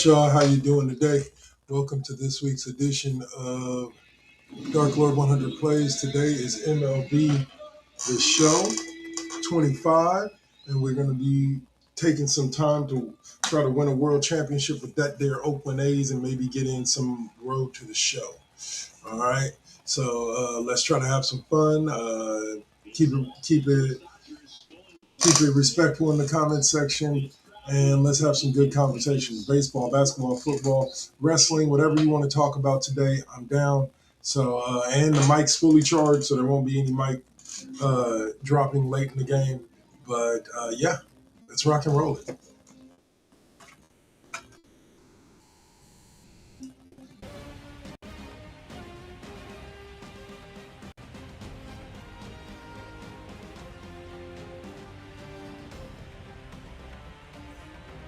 right, y'all. How you doing today? Welcome to this week's edition of Darklrd100 Plays. Today is MLB The Show 25, and we're going to be taking some time to try to win a world championship with that there Oakland A's and maybe get in some road to the show. All right, so let's try to have some fun. Keep it respectful in the comment section, and let's have some good conversations. Baseball, basketball, football, wrestling, whatever you want to talk about today, I'm down. So, and the mic's fully charged, so there won't be any mic dropping late in the game. But yeah, let's rock and roll it.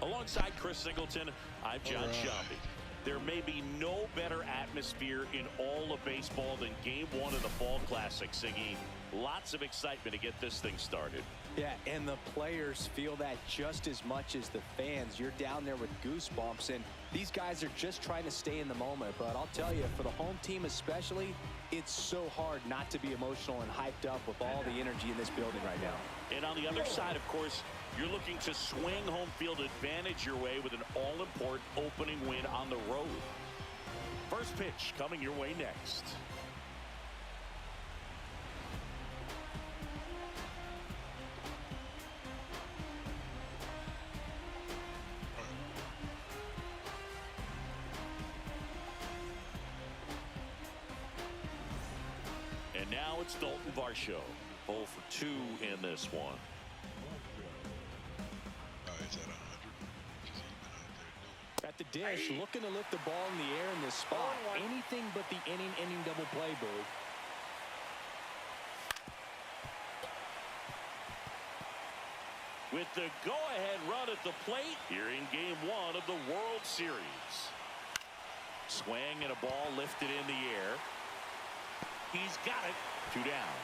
Alongside Chris Singleton, I'm John Shelby. There may be no better atmosphere in all of baseball than Game 1 of the Fall Classic, Siggy. Lots of excitement to get this thing started. Yeah, and the players feel that just as much as the fans. You're down there with goosebumps, and these guys are just trying to stay in the moment. But I'll tell you, for the home team especially, it's so hard not to be emotional and hyped up with all the energy in this building right now. And on the other side, of course, you're looking to swing home field advantage your way with an all-important opening win on the road. First pitch coming your way next. And now it's Dalton Varsho. 0 for 2 in this one. At the dish, looking to lift the ball in the air in this spot. Anything but the inning double play, Boo. With the go-ahead run at the plate here in Game 1 of the World Series. Swing and a ball lifted in the air. He's got it. 2 down.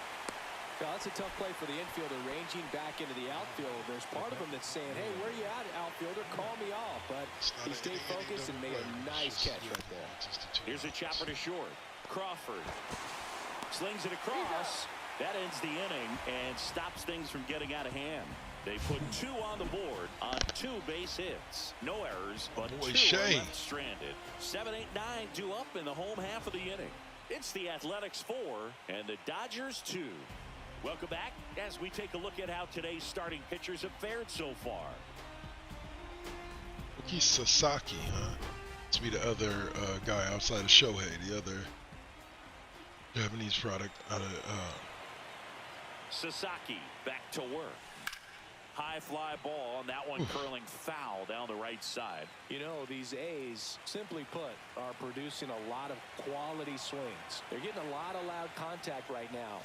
Well, that's a tough play for the infielder, ranging back into the outfield. There's part of him that's saying, hey, where you at, outfielder? Call me off. But he stayed focused and made a nice catch right there. Here's a chopper to short. Crawford slings it across. That ends the inning and stops things from getting out of hand. They put 2 on the board on 2 base hits. No errors, but 2 are left stranded. 7, 8, 9, 2 up in the home half of the inning. It's the Athletics 4 and the Dodgers 2. Welcome back as we take a look at how today's starting pitchers have fared so far. Rookie Sasaki, huh? To be the other guy outside of Shohei, the other Japanese product out of. Sasaki back to work. High fly ball, and that one curling foul down the right side. You know, these A's, simply put, are producing a lot of quality swings. They're getting a lot of loud contact right now.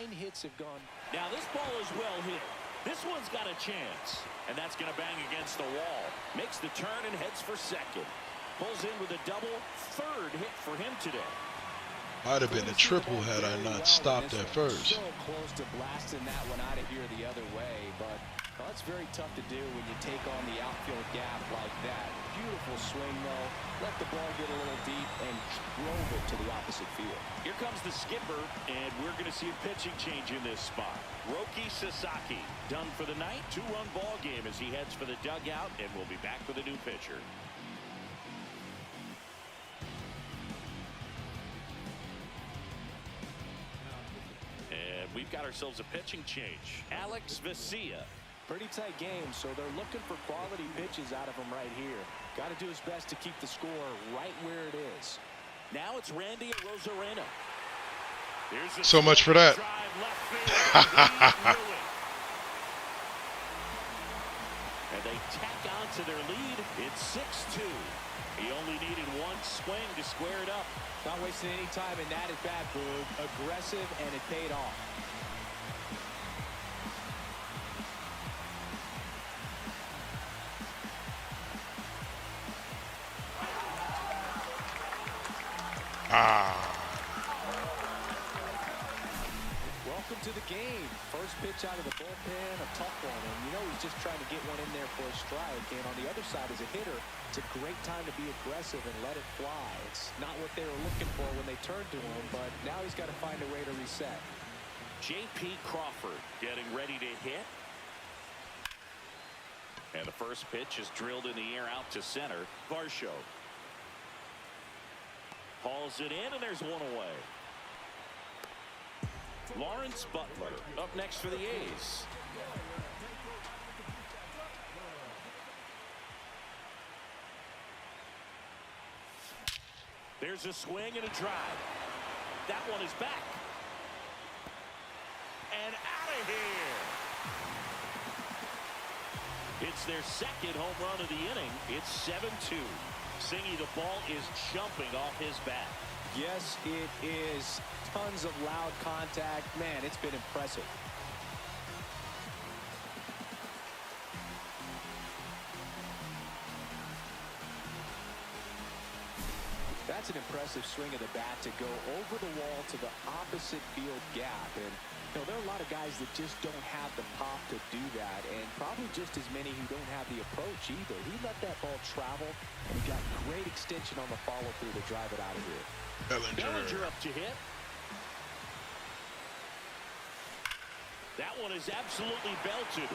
9 hits have gone. Now this ball is well hit. This one's got a chance, and that's going to bang against the wall. Makes the turn and heads for second. Pulls in with a double. 3rd hit for him today. Might have been a triple had I not stopped at first. So close to blasting that one out of here the other way, but well, it's very tough to do when you take on the outfield gap like that. Beautiful swing, though. Let the ball get a little deep and drove it to the opposite field. Here comes the skipper, and we're going to see a pitching change in this spot. Roki Sasaki done for the night. 2-run ball game as he heads for the dugout, and we'll be back with a new pitcher. And we've got ourselves a pitching change. Alex Vesia. Pretty tight game, so they're looking for quality pitches out of him right here. Got to do his best to keep the score right where it is. Now it's Randy Arozarena. So much for that. And they tack on to their lead. It's 6-2. He only needed 1 swing to square it up. Not wasting any time in that at bat, Boog. Aggressive, and it paid off. welcome to the game. First pitch out of the bullpen, a tough one. And you know he's just trying to get one in there for a strike. And on the other side, as a hitter, it's a great time to be aggressive and let it fly. It's not what they were looking for when they turned to him, but now he's got to find a way to reset. J.P. Crawford getting ready to hit. And the first pitch is drilled in the air out to center. Varsho hauls it in, and there's one away. Lawrence Butler up next for the A's. There's a swing and a drive. That one is back. And out of here. It's their second home run of the inning. It's 7-2. Singy, the ball is jumping off his bat. Yes, it is. Tons of loud contact. Man, it's been impressive. That's an impressive swing of the bat to go over the wall to the opposite field gap. And you know, there are a lot of guys that just don't have the pop to do that, and probably just as many who don't have the approach either. He let that ball travel, and he got great extension on the follow-through to drive it out of here. Bellinger up to hit. That one is absolutely belted.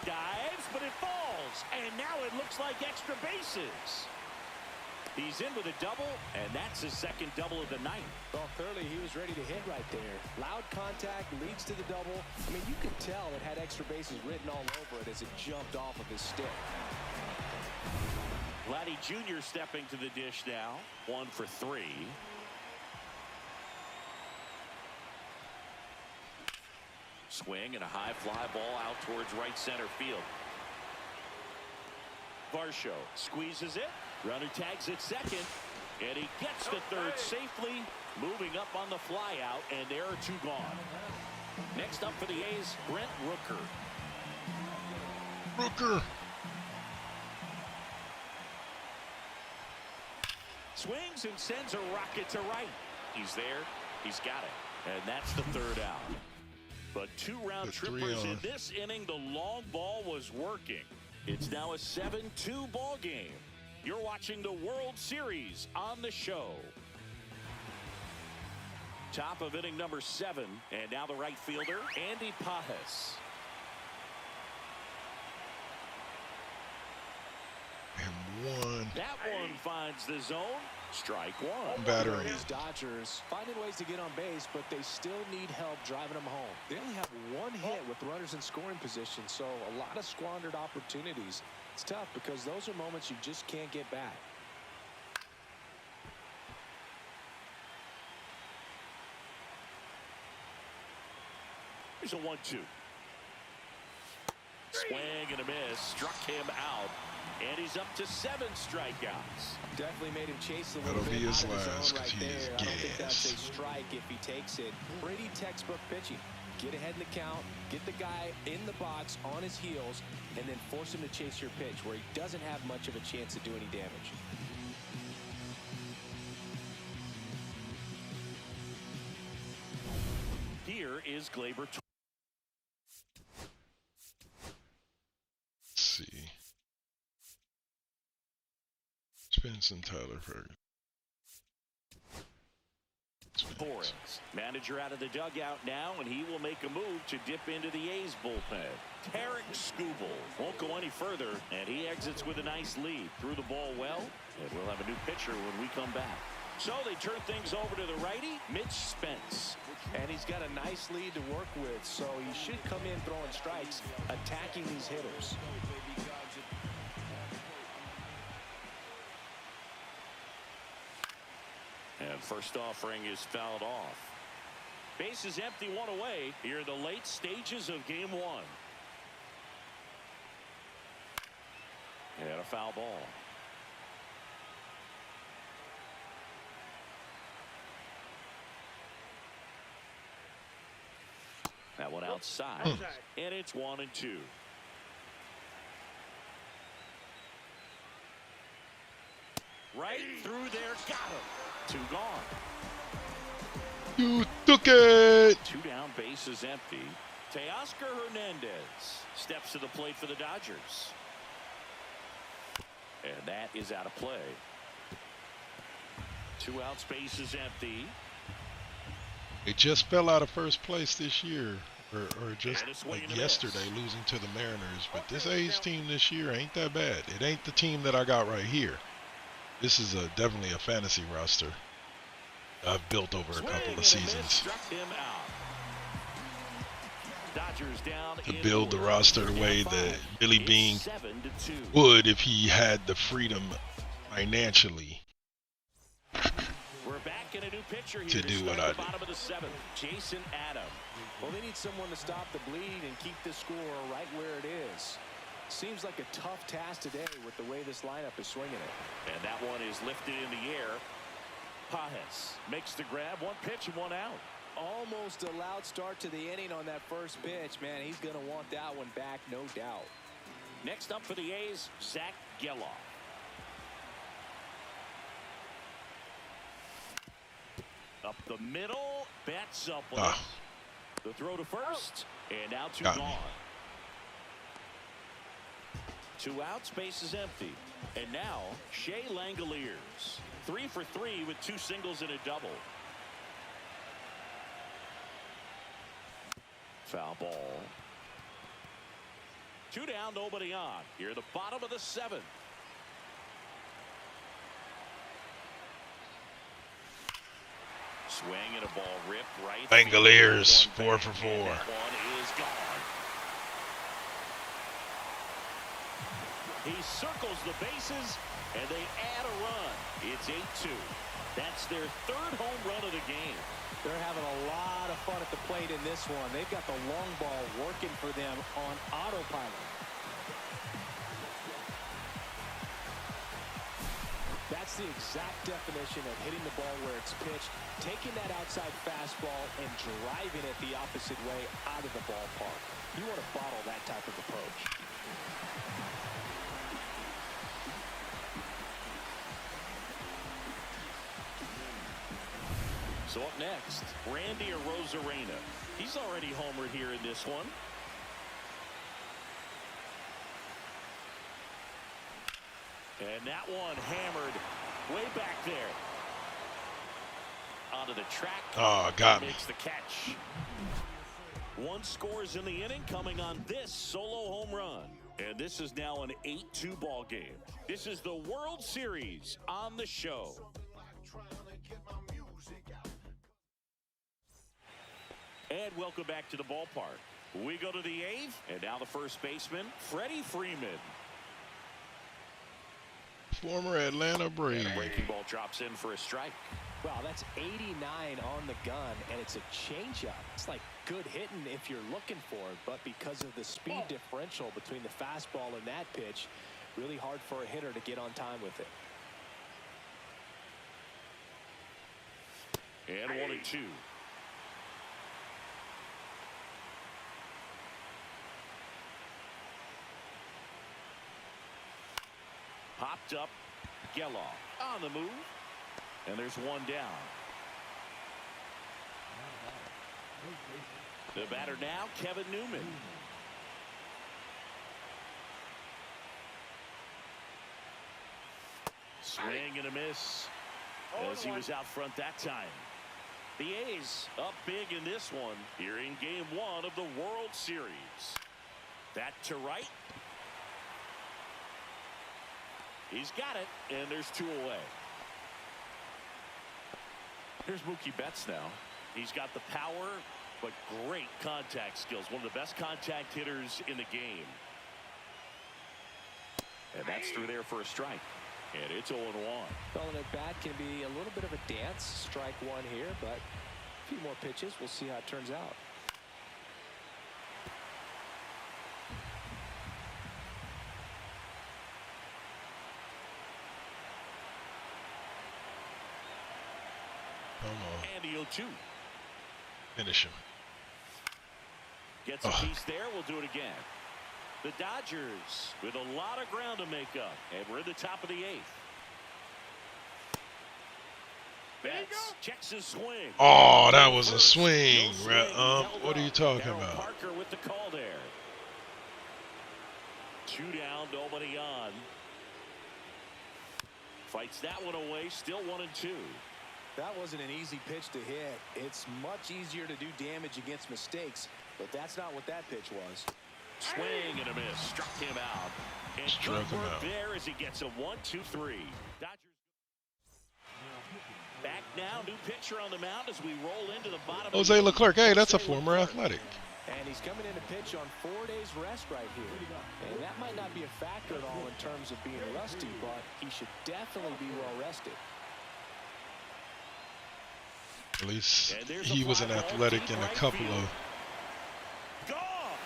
Dives, but it falls. And now it looks like extra bases. He's in with a double, and that's his second double of the night. Well, clearly he was ready to hit right there. Loud contact leads to the double. I mean, you could tell it had extra bases written all over it as it jumped off of his stick. Vladdy Jr. stepping to the dish now. 1 for 3. Swing and a high fly ball out towards right center field. Varsho squeezes it. Runner tags at second, and he gets to third safely, moving up on the fly out, and there are 2 gone. Next up for the A's, Brent Rooker. Swings and sends a rocket to right. He's there. He's got it. And that's the 3rd out. But 2 round trippers in this inning. The long ball was working. It's now a 7-2 ball game. You're watching the World Series on the show. Top of inning number 7. And now the right fielder, Andy Pajes. And 1. That one finds the zone. Strike 1. Battery. These Dodgers finding ways to get on base, but they still need help driving them home. They only have 1 hit with runners in scoring position, so a lot of squandered opportunities. It's tough because those are moments you just can't get back. Here's a 1-2. Swing and a miss. Struck him out. And he's up to 7 strikeouts. Definitely made him chase a little That'll bit be his out of the last zone right because he's there. I don't think that's a gas. strike if he takes it. Pretty textbook pitching. Get ahead in the count, get the guy in the box on his heels, and then force him to chase your pitch where he doesn't have much of a chance to do any damage. Here is Gleyber. Let's see. Spence Tyler Ferguson. Torres, manager out of the dugout now, and he will make a move to dip into the A's bullpen. Tarek Skubal won't go any further, and he exits with a nice lead. Threw the ball well, and we'll have a new pitcher when we come back. So they turn things over to the righty, Mitch Spence. And he's got a nice lead to work with, so he should come in throwing strikes, attacking these hitters. And first offering is fouled off. Base is empty, 1 away here in the late stages of game 1. And a foul ball. That one outside. And it's 1-2. Right through there. Got him. 2 gone. You took it. 2 down, bases empty. Teoscar Hernandez steps to the plate for the Dodgers. And that is out of play. 2 outs, bases empty. They just fell out of first place this year, or just And a swing like and a yesterday, miss. losing to the Mariners. But this A's team this year ain't that bad. It ain't the team that I got right here. This is definitely a fantasy roster I've built over a Swing couple and of a miss, seasons. struck him out. Dodgers down To in build the order. roster the They're way down that 5. Billy It's Bean 7-2. would if he had the freedom financially We're back in a new pitcher here to do what start I the do. bottom of the 7th. Jason Adam. Well, they need someone to stop the bleed and keep the score right where it is. Seems like a tough task today with the way this lineup is swinging it. And that one is lifted in the air. Pajes makes the grab. 1 pitch and 1 out. Almost a loud start to the inning on that first pitch. Man, he's going to want that one back, no doubt. Next up for the A's, Zach Geloff. Up the middle, bats up with it. The throw to first, and now 2 Got me. gone. 2 outs, bases empty. And now, Shea Langoliers. 3 for 3 with 2 singles and a double. Foul ball. 2 down, nobody on. Here at the bottom of the 7th. Swing and a ball ripped right. Langoliers, field. 4 for 4. And that one is gone. He circles the bases, and they add a run. It's 8-2. That's their 3rd home run of the game. They're having a lot of fun at the plate in this one. They've got the long ball working for them on autopilot. That's the exact definition of hitting the ball where it's pitched, taking that outside fastball and driving it the opposite way out of the ballpark. You want to bottle that type of approach. So up next, Randy Arozarena. He's already homered here in this one. And that one hammered way back there. Onto the track. Oh, got me. Makes the catch. 1 scores in the inning coming on this solo home run. And this is now an 8-2 ball game. This is the World Series on the show. And welcome back to the ballpark. We go to the 8th, and now the first baseman, Freddie Freeman. Former Atlanta Brave. And a breaking ball drops in for a strike. Wow, that's 89 on the gun, and it's a changeup. It's like good hitting if you're looking for it, but because of the speed differential between the fastball and that pitch, really hard for a hitter to get on time with it. And 1-2. Popped up, Geloff on the move, and there's 1 down. The batter now, Kevin Newman. Swing and a miss as he was out front that time. The A's up big in this one here in game 1 of the World Series. That to right. He's got it, and there's 2 away. Here's Mookie Betts now. He's got the power, but great contact skills. One of the best contact hitters in the game. And that's through there for a strike. And it's 0-1. Throwing it back can be a little bit of a dance. Strike 1 here, but a few more pitches. We'll see how it turns out. Come on. And the 0-2. Finish him. Gets a piece there. We'll do it again. The Dodgers with a lot of ground to make up. And we're in the top of the 8th. Betts checks his swing. Oh, that was a swing. What are you talking Darryl about? Parker with the call there. 2 down, nobody on. Fights that one away, still 1-2. That wasn't an easy pitch to hit. It's much easier to do damage against mistakes, but that's not what that pitch was. Swing and a miss. Struck him out. And Struck him good work out. there as he gets a 1-2-3. Dodgers back now. New pitcher on the mound as we roll into the bottom. Jose Leclerc. Hey, that's a former Athletic. And he's coming in to pitch on 4 days rest right here. And that might not be a factor at all in terms of being rusty, but he should definitely be well rested. At least he was an Athletic in a couple of. Gone.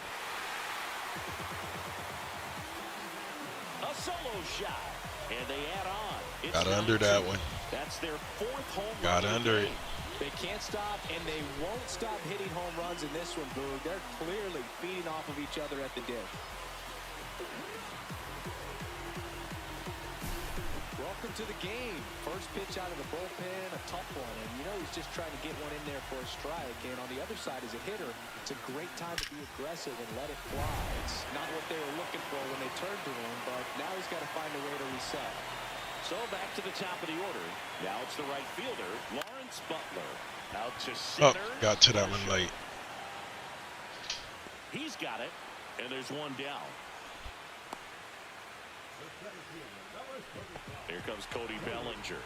A solo shot. And they add on. It's Got under that one. That's their 4th home run. Got under it. They can't stop, and they won't stop hitting home runs in this one, Boog. They're clearly feeding off of each other at the dip. Welcome to the game. First pitch out of the bullpen, a tough one. And you know he's just trying to get one in there for a strike. And on the other side, as a hitter, it's a great time to be aggressive and let it fly. It's not what they were looking for when they turned to him, but now he's got to find a way to reset. So back to the top of the order. Now it's the right fielder, Lawrence Butler. Out to Oh, center. got to that one late. He's got it, and there's one down. Here comes Cody Bellinger.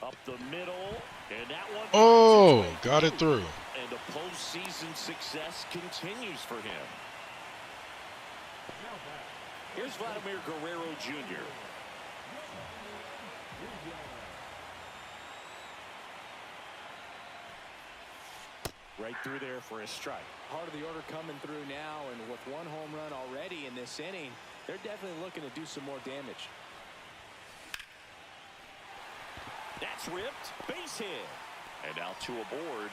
Up the middle, and that one. Oh, got it through. And the postseason success continues for him. Here's Vladimir Guerrero Jr. Right through there for a strike. Part of the order coming through now, and with 1 home run already in this inning, they're definitely looking to do some more damage. That's ripped. Base hit. And out to a board.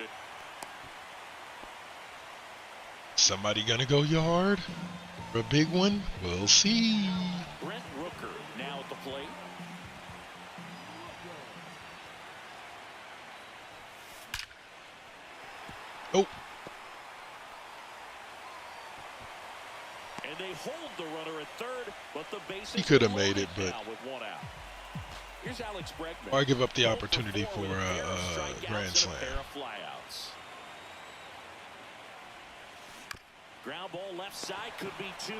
Somebody gonna go yard for a big one? We'll see. Brent Rooker now at the plate. Oh, And they hold the runner at third, but the bases he could have are made it, loaded but now with 1 out. Here's Alex Bregman. why give up the 0 opportunity 4 for with a pair of a strikeouts grand and slam? a pair of flyouts. Ground ball left side could be 2.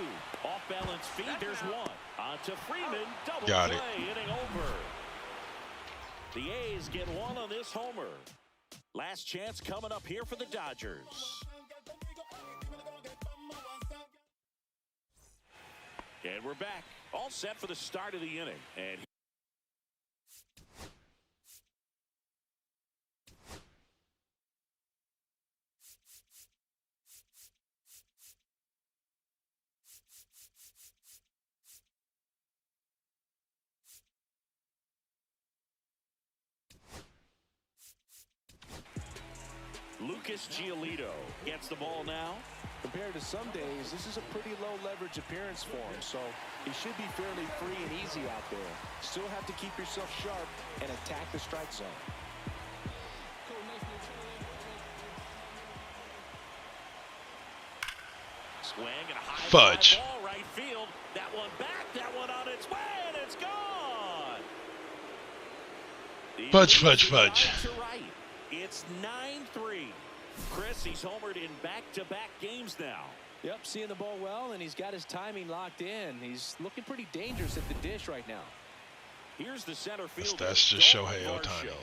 Off balance feet, there's 1. On to Freeman, double Got play, it. inning over. The A's get 1 on this homer. Last chance coming up here for the Dodgers. And we're back, all set for the start of the inning. And Lucas Giolito gets the ball now. Compared to some days, this is a pretty low leverage appearance for him, so he should be fairly free and easy out there. Still have to keep yourself sharp and attack the strike zone. Swing and a high Fudge. fly ball right field. That one back, that one on its way, and it's gone. The Fudge, Eagles fudge, fudge. to right. It's 9-3. Chris, he's homered in back-to-back games now. Yep, seeing the ball well, and he's got his timing locked in. He's looking pretty dangerous at the dish right now. Here's the center fielder. That's just Dalton Shohei Ohtani. Varsho.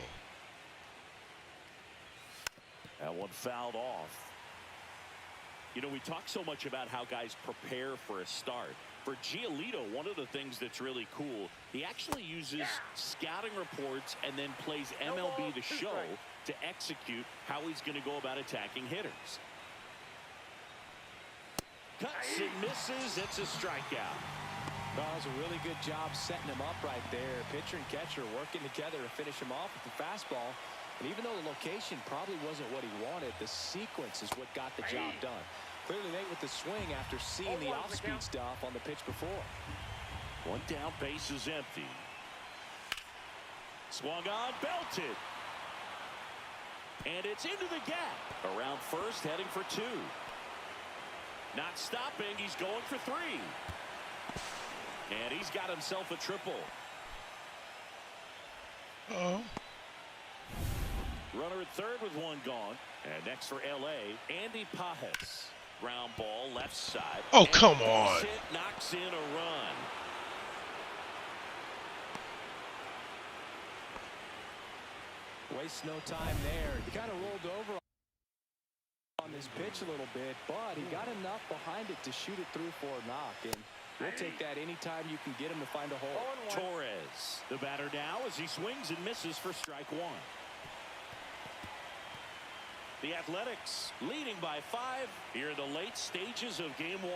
That one fouled off. You know, we talk so much about how guys prepare for a start. For Giolito, one of the things that's really cool, he actually uses scouting reports and then plays MLB The Show to execute how he's going to go about attacking hitters. Cuts and misses. It's a strikeout. Well, that was a really good job setting him up right there. Pitcher and catcher working together to finish him off with the fastball. And even though the location probably wasn't what he wanted, the sequence is what got the job done. Clearly late with the swing after seeing the off-speed stuff on the pitch before. One down, base is empty. Swung on, belted. And it's into the gap. Around first, heading for 2. Not stopping, he's going for 3. And he's got himself a triple. Oh. Runner at third with 1 gone. And next for LA, Andy Pajes. Ground ball, left side. Oh, come on. Hit knocks in a run. Wastes no time there. He kind of rolled over on this pitch a little bit, but he got enough behind it to shoot it through for a knock. And we'll take that anytime you can get him to find a hole. Torres, the batter now as he swings and misses for strike 1. The Athletics leading by 5 here in the late stages of game 1.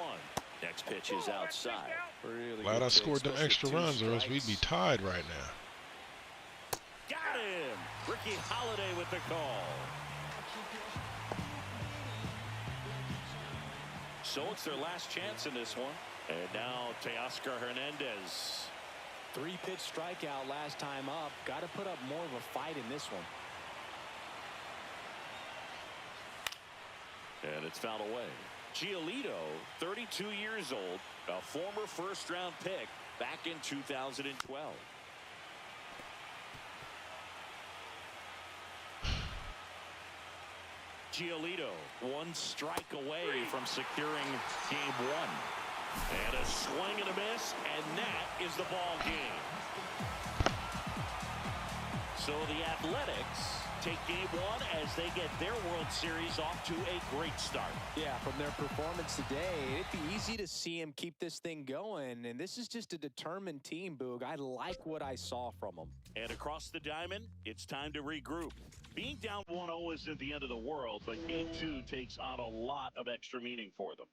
Next pitch is outside. Really Glad I scored them extra runs, or else we'd be tied right now. Got him. Ricky Holiday with the call. So it's their last chance in this one. And now Teoscar Hernandez. 3-pitch strikeout last time up. Got to put up more of a fight in this one. And it's fouled away. Giolito, 32 years old, a former first-round pick back in 2012. Giolito, 1 strike away from securing game 1. And a swing and a miss, and that is the ball game. So the Athletics take game 1 as they get their World Series off to a great start. Yeah, from their performance today, it'd be easy to see him keep this thing going. And this is just a determined team, Boog. I like what I saw from them. And across the diamond, it's time to regroup. Being down 1-0 isn't the end of the world, but game 2 takes on a lot of extra meaning for them.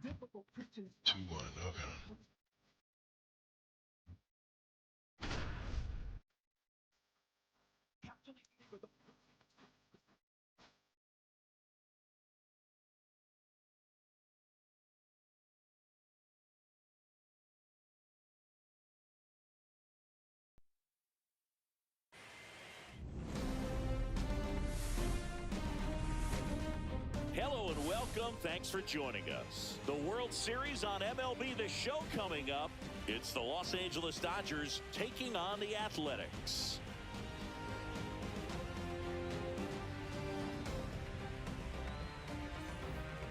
Difficult pitches. 2-1, okay. Hello and welcome. Thanks for joining us. The World Series on MLB The Show coming up. It's the Los Angeles Dodgers taking on the Athletics.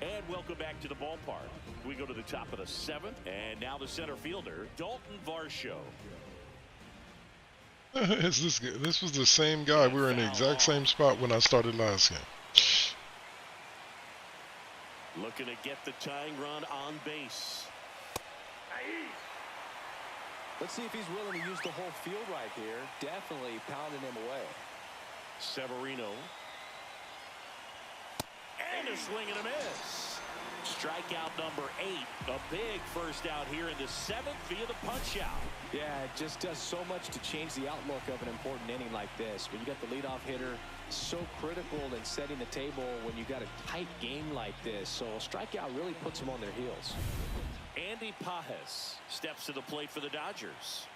And welcome back to the ballpark. We go to the top of the 7th, and now the center fielder, Dalton Varsho. This was the same guy. We were in the exact same spot when I started last game. Looking to get the tying run on base. Let's see if he's willing to use the whole field right here. Definitely pounding him away. Severino. And a swing and a miss. Strikeout number 8. A big first out here in the 7th via the punch out. Yeah, it just does so much to change the outlook of an important inning like this. When you got the leadoff hitter, so critical in setting the table when you got a tight game like this. So a strikeout really puts them on their heels. Andy Pajes steps to the plate for the Dodgers.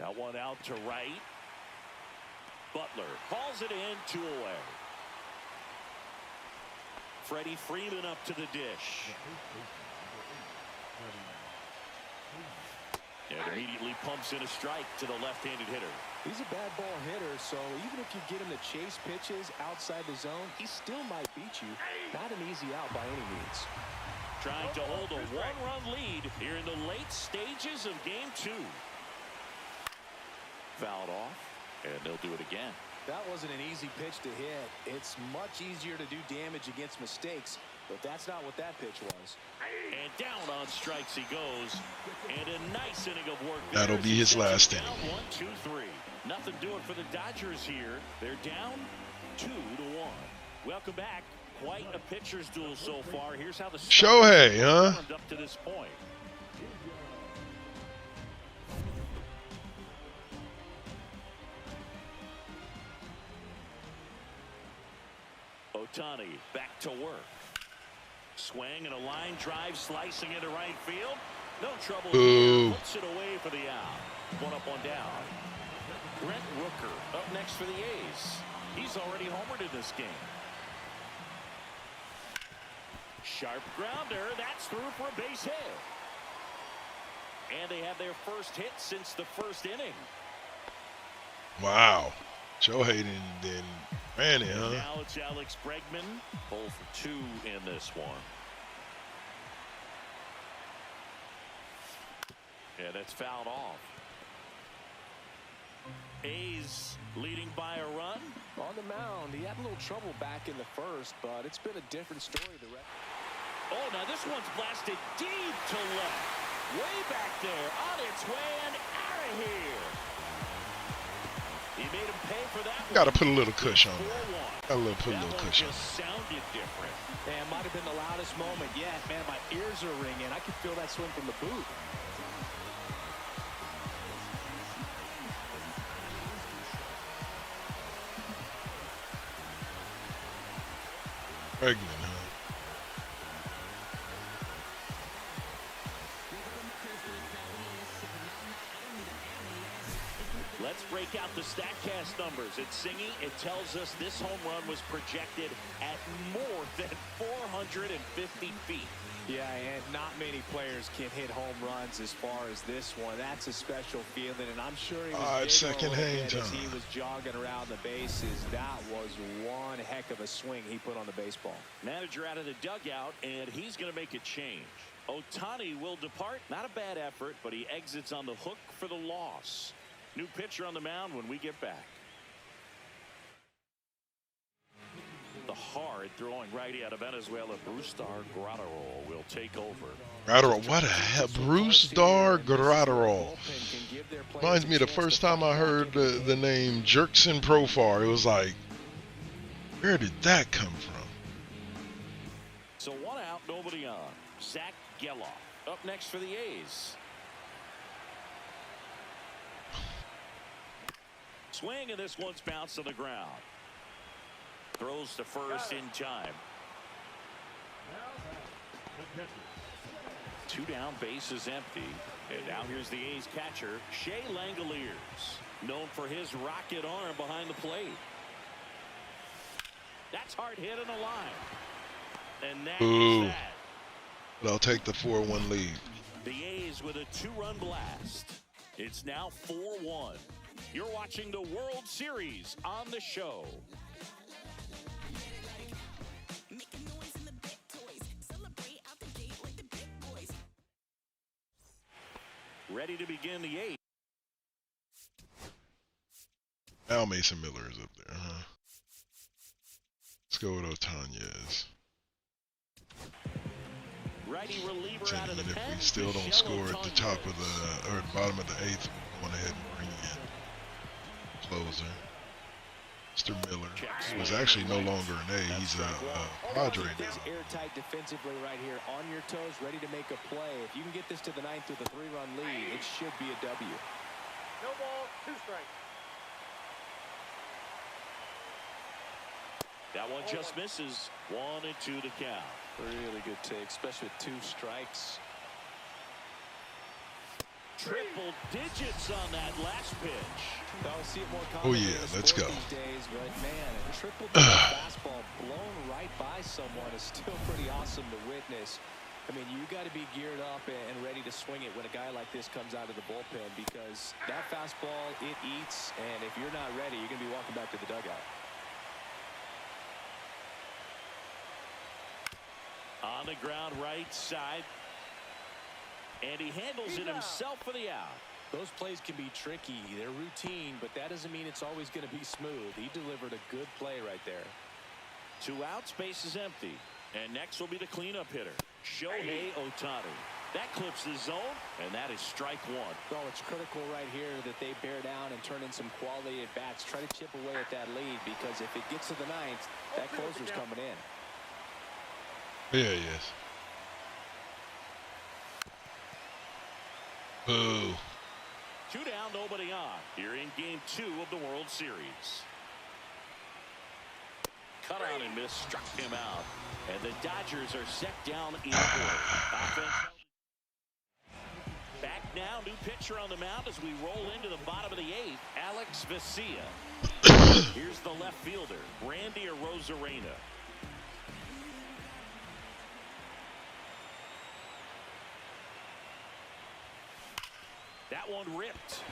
That one out to right. Butler hauls it in, 2 away. Freddie Freeman up to the dish. And immediately pumps in a strike to the left-handed hitter. He's a bad ball hitter, so even if you get him to chase pitches outside the zone, he still might beat you. Not an easy out by any means. Trying to hold a 1-run lead here in the late stages of game 2. Fouled off, and they'll do it again. That wasn't an easy pitch to hit. It's much easier to do damage against mistakes, but that's not what that pitch was. And down on strikes he goes. And a nice inning of work. That'll be his last inning. Down 1, 2, 3. Nothing doing for the Dodgers here. They're down 2-1. Welcome back. Quite a pitcher's duel so far. Here's how the Shohei, huh? Up to this point. Ohtani back to work. Swing and a line drive slicing into right field. No trouble here. Puts it away for the out. One up, one down. Brent Rooker up next for the A's. He's already homered in this game. Sharp grounder. That's through for a base hit. And they have their first hit since the first inning. Wow. Shohei then ran it, huh? Now it's Alex Bregman. 0 for 2 in this one. Yeah, that's fouled off. A's leading by a run. On the mound, he had a little trouble back in the first, but it's been a different story. Oh, now this one's blasted deep to left. Way back there, on its way and out of here. He made him pay for that. Got to put a little cushion on that. Got to put a little cushion. Just sounded different. Man, might have been the loudest moment yet. Man, my ears are ringing. I can feel that swing from the booth. Bregman, huh? Let's break out the StatCast numbers. It's Singy. It tells us this home run was projected at more than 450 feet. Yeah, and not many players can hit home runs as far as this one. That's a special feeling, and I'm sure he was second hang time as he was jogging around the bases. That was one heck of a swing he put on the baseball. Manager out of the dugout, and he's going to make a change. Ohtani will depart. Not a bad effort, but he exits on the hook for the loss. New pitcher on the mound when we get back. The hard-throwing righty out of Venezuela, Darklrd100, will take over. What the hell? Darklrd100. Reminds me of the first time I heard the name Jerkson Profar. It was like, where did that come from? So 1 out, nobody on. Zach Geloff up next for the A's. Swing, and this one's bounced on the ground. Throws to first in time. 2 down, base is empty. And now here's the A's catcher, Shea Langoliers, known for his rocket arm behind the plate. That's hard hit on the line. And that is that. But I'll take the 4-1 lead. The A's with a 2-run blast. It's now 4-1. You're watching the World Series on the show. Ready to begin the 8th. Now Mason Miller is up there, huh? Let's go with Ohtani. Righty reliever out of the if pen. we still don't score at the top of the, or at the bottom of the 8th, we're going ahead and bring in closer. Mr. Miller, who is actually no longer an A. He's a Padre now. Airtight defensively right here, on your toes, ready to make a play. If you can get this to the 9th with a 3-run lead, it should be a W. No ball, 2 strikes. That one just misses. 1-2 the count. Really good take, especially with 2 strikes. Triple digits on that last pitch. I'll see it more Oh yeah, let's go. These days, but man, a triple digit fastball blown right by someone is still pretty awesome to witness. I mean, you got to be geared up and ready to swing it when a guy like this comes out of the bullpen, because that fastball, it eats, and if you're not ready, you're going to be walking back to the dugout. On the ground right side. And he handles it himself for the out. Those plays can be tricky. They're routine, but that doesn't mean it's always going to be smooth. He delivered a good play right there. 2 outs, base is empty. And next will be the cleanup hitter, Shohei Ohtani. That clips the zone, and that is strike 1. Oh, it's critical right here that they bear down and turn in some quality at bats. Try to chip away at that lead, because if it gets to the 9th, that closer's coming in. Yeah, yes. Boo. 2 down, nobody on. Here in game 2 of the World Series. Cut on and miss, struck him out. And the Dodgers are set down in the fourth. Offense. Back now, new pitcher on the mound as we roll into the bottom of the 8th, Alex Vesia. Here's the left fielder, Randy Arozarena. That one ripped.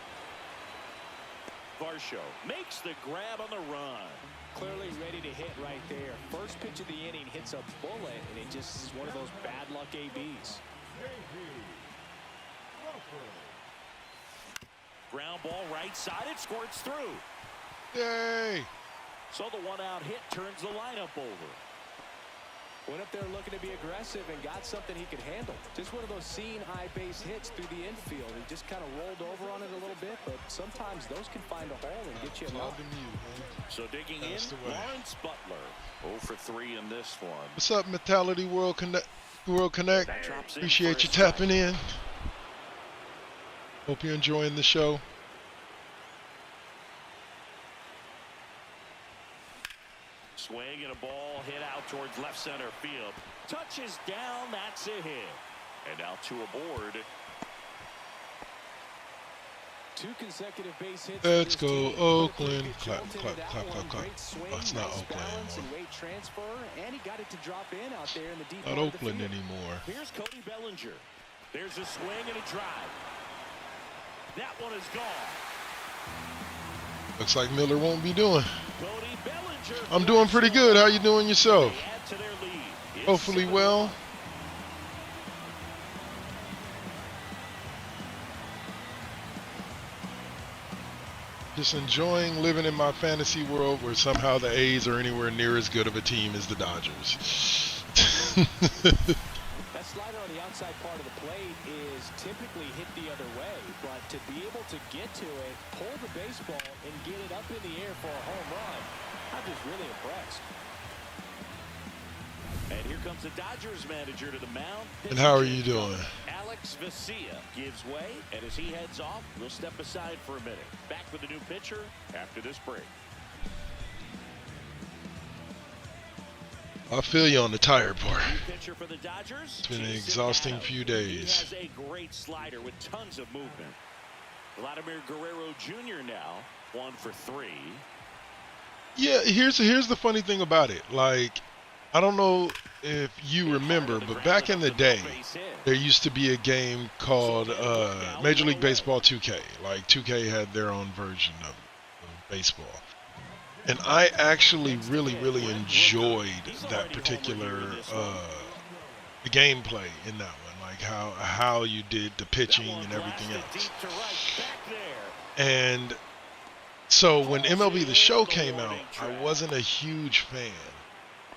Varsho makes the grab on the run. Clearly ready to hit right there. First pitch of the inning hits a bullet, and it just is one of those bad luck ABs. Ground ball right side. It squirts through. Yay! So the 1-out hit turns the lineup over. Went up there looking to be aggressive and got something he could handle. Just one of those seeing eye base hits through the infield. He just kind of rolled over on it a little bit, but sometimes those can find a hole and get you a knock. So digging in, Lawrence Butler. 0 for 3 in this one. What's up, Mentality World Connect? Appreciate you tapping in. Hope you're enjoying the show. Swing and a ball hit out towards left center field. Touches down, that's a hit. And now 2 aboard. 2 consecutive base hits. Let's go, Oakland. Clap, clap, clap, clap, clap. Oh, it's not Oakland anymore. Transfer, and he got it to drop in out there in the deep Not Oakland anymore. Here's Cody Bellinger. There's a swing and a drive. That one is gone. Looks like Miller won't be doing. Cody Bellinger. I'm doing pretty good. How you doing yourself? Hopefully well. Just enjoying living in my fantasy world where somehow the A's are anywhere near as good of a team as the Dodgers. That slider on the outside part of the plate is typically hit the other way, but to be able to get to it, pull the baseball, and get it up in the air for a home run, I'm just really impressed. And here comes the Dodgers manager to the mound. And how are you doing? Alex Vesia gives way, and as he heads off, we'll step aside for a minute. Back with the new pitcher after this break. I feel you on the tired part. Pitcher for the Dodgers. It's been an exhausting few days. He has a great slider with tons of movement. Vladimir Guerrero Jr. now 1 for 3. Yeah, here's the funny thing about it. Like, I don't know if you remember, but back in the day, there used to be a game called Major League Baseball 2K. Like, 2K had their own version of baseball. And I actually really enjoyed that particular the gameplay in that one. Like, how you did the pitching and everything else. And so when MLB The Show came out, I wasn't a huge fan.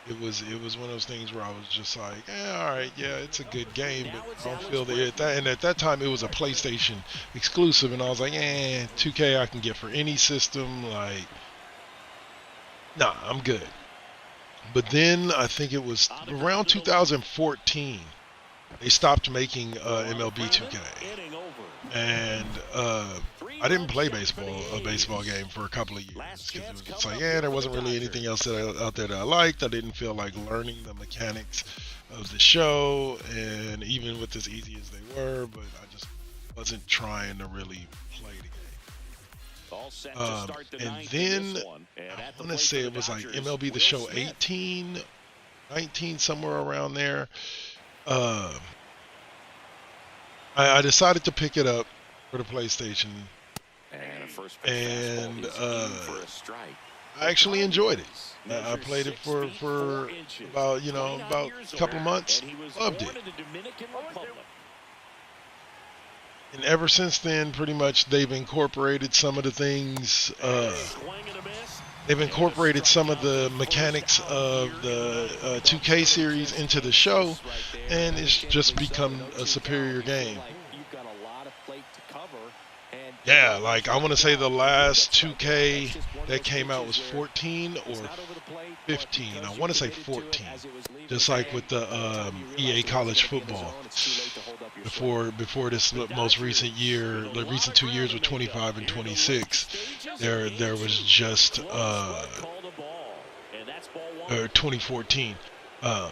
It was one of those things where I was just like, all right, yeah, it's a good game, but I don't feel that. And at that time, it was a PlayStation exclusive, and I was like, 2K I can get for any system. Like, nah, I'm good. But then I think it was around 2014, they stopped making MLB 2K, and I didn't play a baseball game for a couple of years because it was just like, there wasn't really anything else out there that I liked. I didn't feel like learning the mechanics of the show, and even with as easy as they were, but I just wasn't trying to really play the game. And then I want to say it was like MLB The Show 18, 19, somewhere around there. I decided to pick it up for the PlayStation, and I actually enjoyed it. I played it for about a couple months. Loved it. And ever since then, pretty much they've incorporated some of the things. They've incorporated some of the mechanics of the 2K series into the show, and it's just become a superior game. Yeah, like I want to say the last 2K that came out was 14 or 15. I want to say 14. just like with the EA college football. Before this most recent year, the recent 2 years with 25 and 26, there was just or 2014. But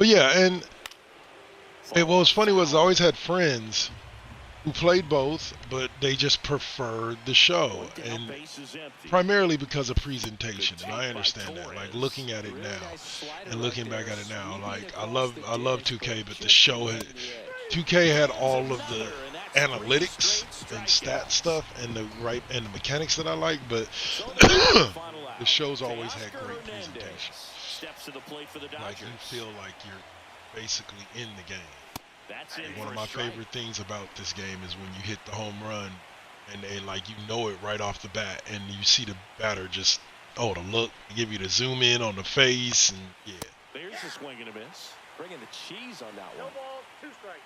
yeah, and what was funny was I always had friends who played both, but they just preferred the show, and primarily because of presentation. And I understand that. Like looking at it now and looking back at it now, like I love 2K, but the show had 2K had all of the analytics and stat stuff and the mechanics that I like, but the show's always had great presentation. Like you feel like you're basically in the game. And one of my favorite things about this game is when you hit the home run and like you know it right off the bat, and you see the batter just the look, give you the zoom in on the face, and yeah. There's a swing and a miss. Bringing the cheese on that one. No ball, 2 strikes.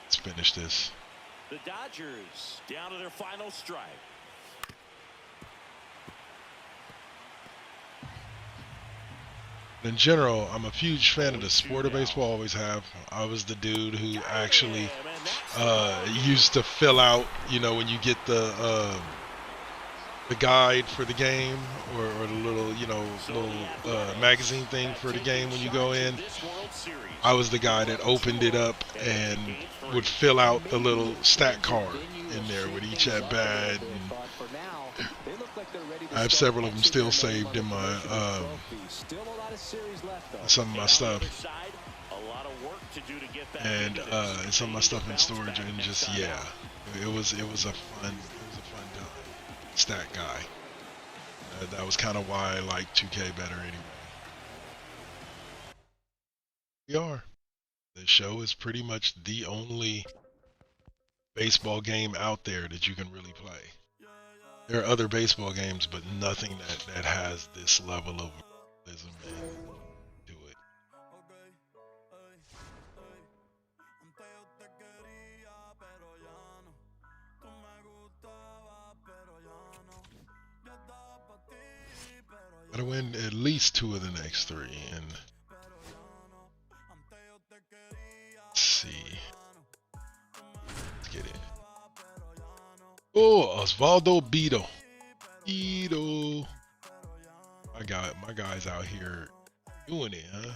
Let's finish this. The Dodgers down to their final strike. In general, I'm a huge fan of the sport of baseball, always have. I was the dude who actually used to fill out, when you get the guide for the game or the little, magazine thing for the game when you go in. I was the guy that opened it up and would fill out the little stat card in there with each at bat. I have several of them still saved in my some of my stuff, and some of my stuff in storage, and just it was a fun time. Stat guy. That was kind of why I like 2K better anyway. We are. The show is pretty much the only baseball game out there that you can really play. There are other baseball games, but nothing that has this level of realism to it. Gotta win at least 2 of the next 3, and let's see. Let's get it. Oh, Osvaldo Beto. My guy's out here doing it, huh?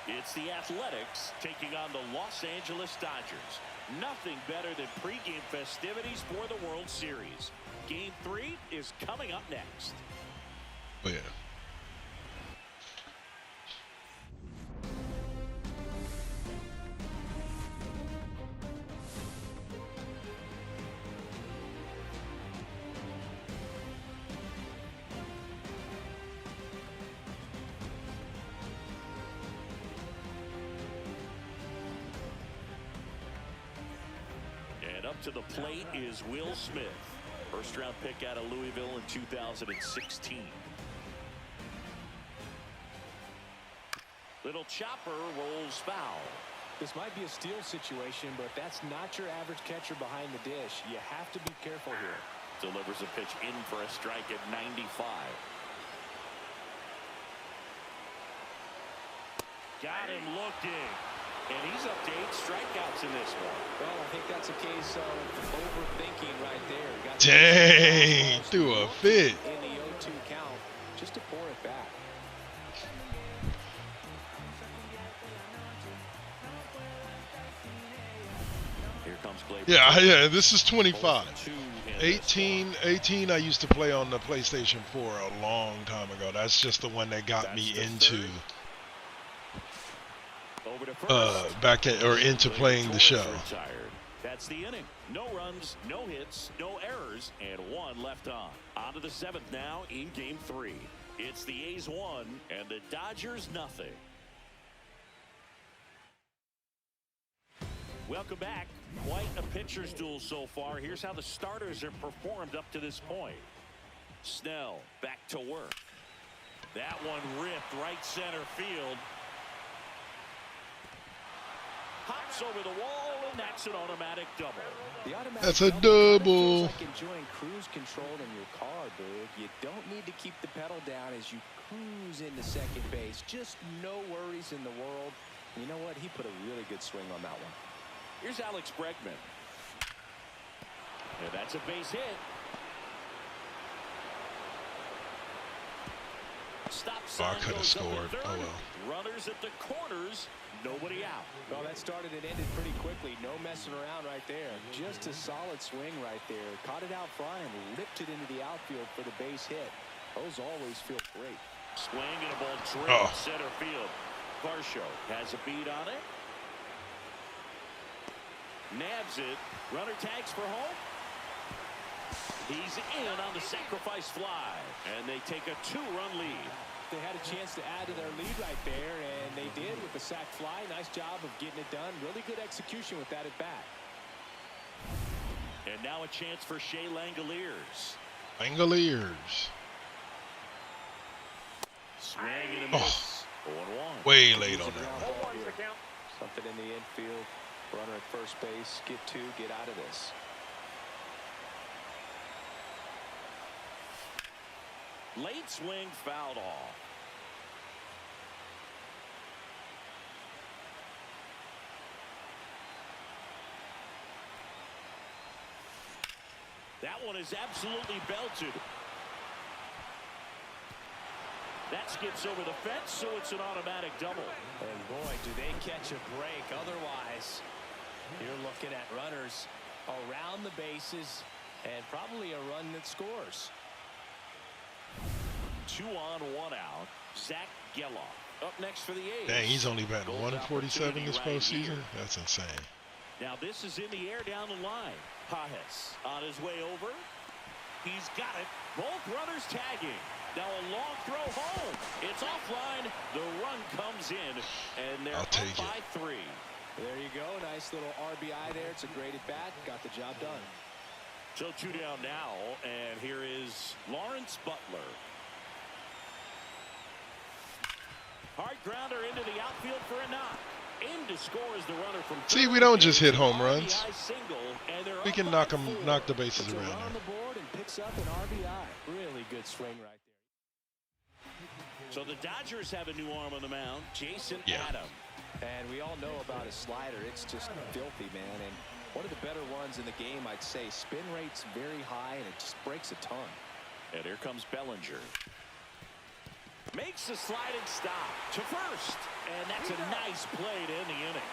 It's the Athletics taking on the Los Angeles Dodgers. Nothing better than pregame festivities for the World Series. Game 3 is coming up next. Oh, yeah. Up to the plate is Will Smith. First round pick out of Louisville in 2016. Little chopper rolls foul. This might be a steal situation, but that's not your average catcher behind the dish. You have to be careful here. Delivers a pitch in for a strike at 95. Got him looking. And he's up to 8 strikeouts in this one. Well, I think that's a case of overthinking right there. Got Dang, threw a fit. In the 0-2 count, just to pour it back. Here comes Gleyber. Yeah, this is 25. 18, I used to play on the PlayStation 4 a long time ago. That's just the one that got me into into playing the show. That's the inning. No runs, no hits, no errors, and 1 left on. On to the 7th now in Game 3. It's the A's 1 and the Dodgers nothing. Welcome back. Quite a pitcher's duel so far. Here's how the starters have performed up to this point. Snell back to work. That one ripped right center field. Hops over the wall, and that's an automatic double. That's a double. Like enjoying cruise control in your car, dude. You don't need to keep the pedal down as you cruise into second base. Just no worries in the world. You know what? He put a really good swing on that one. Here's Alex Bregman. And that's a base hit. Stop sign I could have goes up scored. at third. Oh well. Runners at the corners. Nobody out. Well, that started and ended pretty quickly. No messing around right there. Just a solid swing right there. Caught it out front and ripped it into the outfield for the base hit. Those always feel great. Swing and a ball drilled center field. Varsho has a beat on it. Nabs it. Runner tags for home. He's in on the sacrifice fly. And they take a 2-run lead. They had a chance to add to their lead right there, and they did with the sac fly. Nice job of getting it done. Really good execution with that at bat. And now a chance for Shea Langoliers. Langoliers. Swing and a miss. 0-1. Way late on that one. Hold on, the count. Something in the infield. Runner at first base. Get two. Get out of this. Late swing fouled off. That one is absolutely belted. That skips over the fence, so it's an automatic double. And boy, do they catch a break. Otherwise, you're looking at runners around the bases and probably a run that scores. 2 on, 1 out. Zach Geloff up next for the A's. Dang, he's only batting Gold 147 this opportunity right postseason. here. That's insane. Now this is in the air down the line. Pajes on his way over. He's got it. Both runners tagging. Now a long throw home. It's offline. The run comes in, and they're up by 3. There you go. Nice little RBI there. It's a great at bat. Got the job done. So 2 down now, and here is Lawrence Butler. Hard grounder into the outfield for a knock. In to score is the runner from See, we don't just hit home runs. Single, We can knock the bases around On the there. board and picks up an RBI. Really good swing right there. So the Dodgers have a new arm on the mound, Jason Adam. And we all know about his slider. It's just filthy, man. And one of the better ones in the game, I'd say. Spin rate's very high, and it just breaks a ton. And here comes Bellinger. Makes a sliding stop to first. And that's a nice play to end the inning.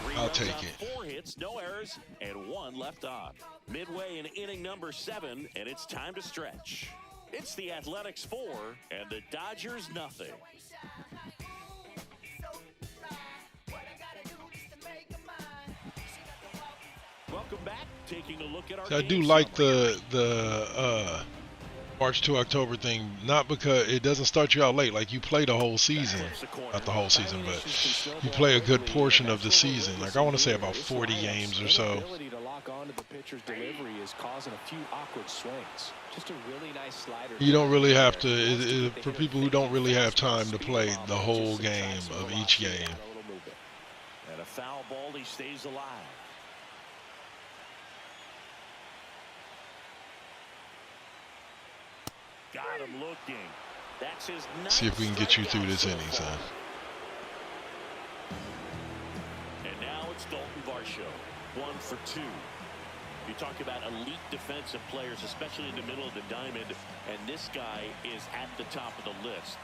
3 I'll runs take on it. 4 hits, no errors, and 1 left on. Midway in inning number 7, and it's time to stretch. It's the Athletics 4 and the Dodgers nothing. Welcome back. Taking a look at our I do game like summary. the March to October thing, not because it doesn't start you out late. Like you play the whole season, not the whole season, but you play a good portion of the season. Like I want to say about 40 games or so. Ability to lock onto the pitcher's delivery is causing a few awkward swings. Just a really nice slider. You don't really have to, for people who don't really have time to play the whole game of each game. And a foul ball, he stays alive. Got him looking. That's his ninth. See if we can get you through this strikeout inning, so son. far. And now it's Dalton Varsho, 1 for 2. You talk about elite defensive players, especially in the middle of the diamond, and this guy is at the top of the list.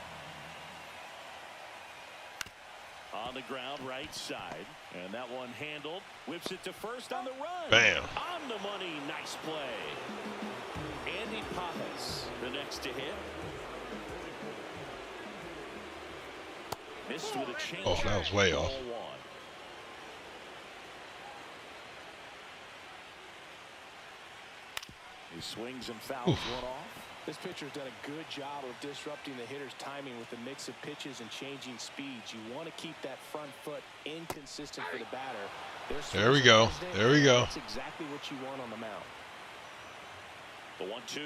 On the ground, right side, and that one handled. Whips it to first on the run. Bam. On the money, nice play. Andy Pajes, the next to hit. Missed with a change. Oh, that was way off. He swings and fouls one off. This pitcher's done a good job of disrupting the hitter's timing with the mix of pitches and changing speeds. You want to keep that front foot inconsistent for the batter. There we go. There we go. That's exactly what you want on the mound. The 1-2.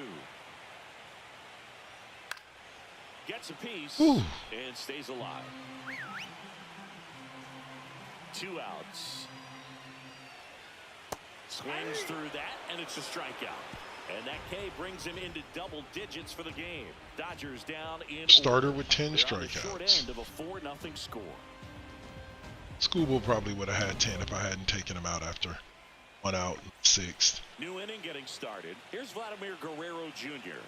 Gets a piece Ooh. and stays alive. 2 outs. Swings through that, and it's a strikeout. And that K brings him into double digits for the game. Dodgers down in Starter order. with 10 They're on the short strikeouts. end of a 4-0 score. Scooble probably would have had 10 if I hadn't taken him out after 1 out in the 6th. New inning getting started. Here's Vladimir Guerrero Jr.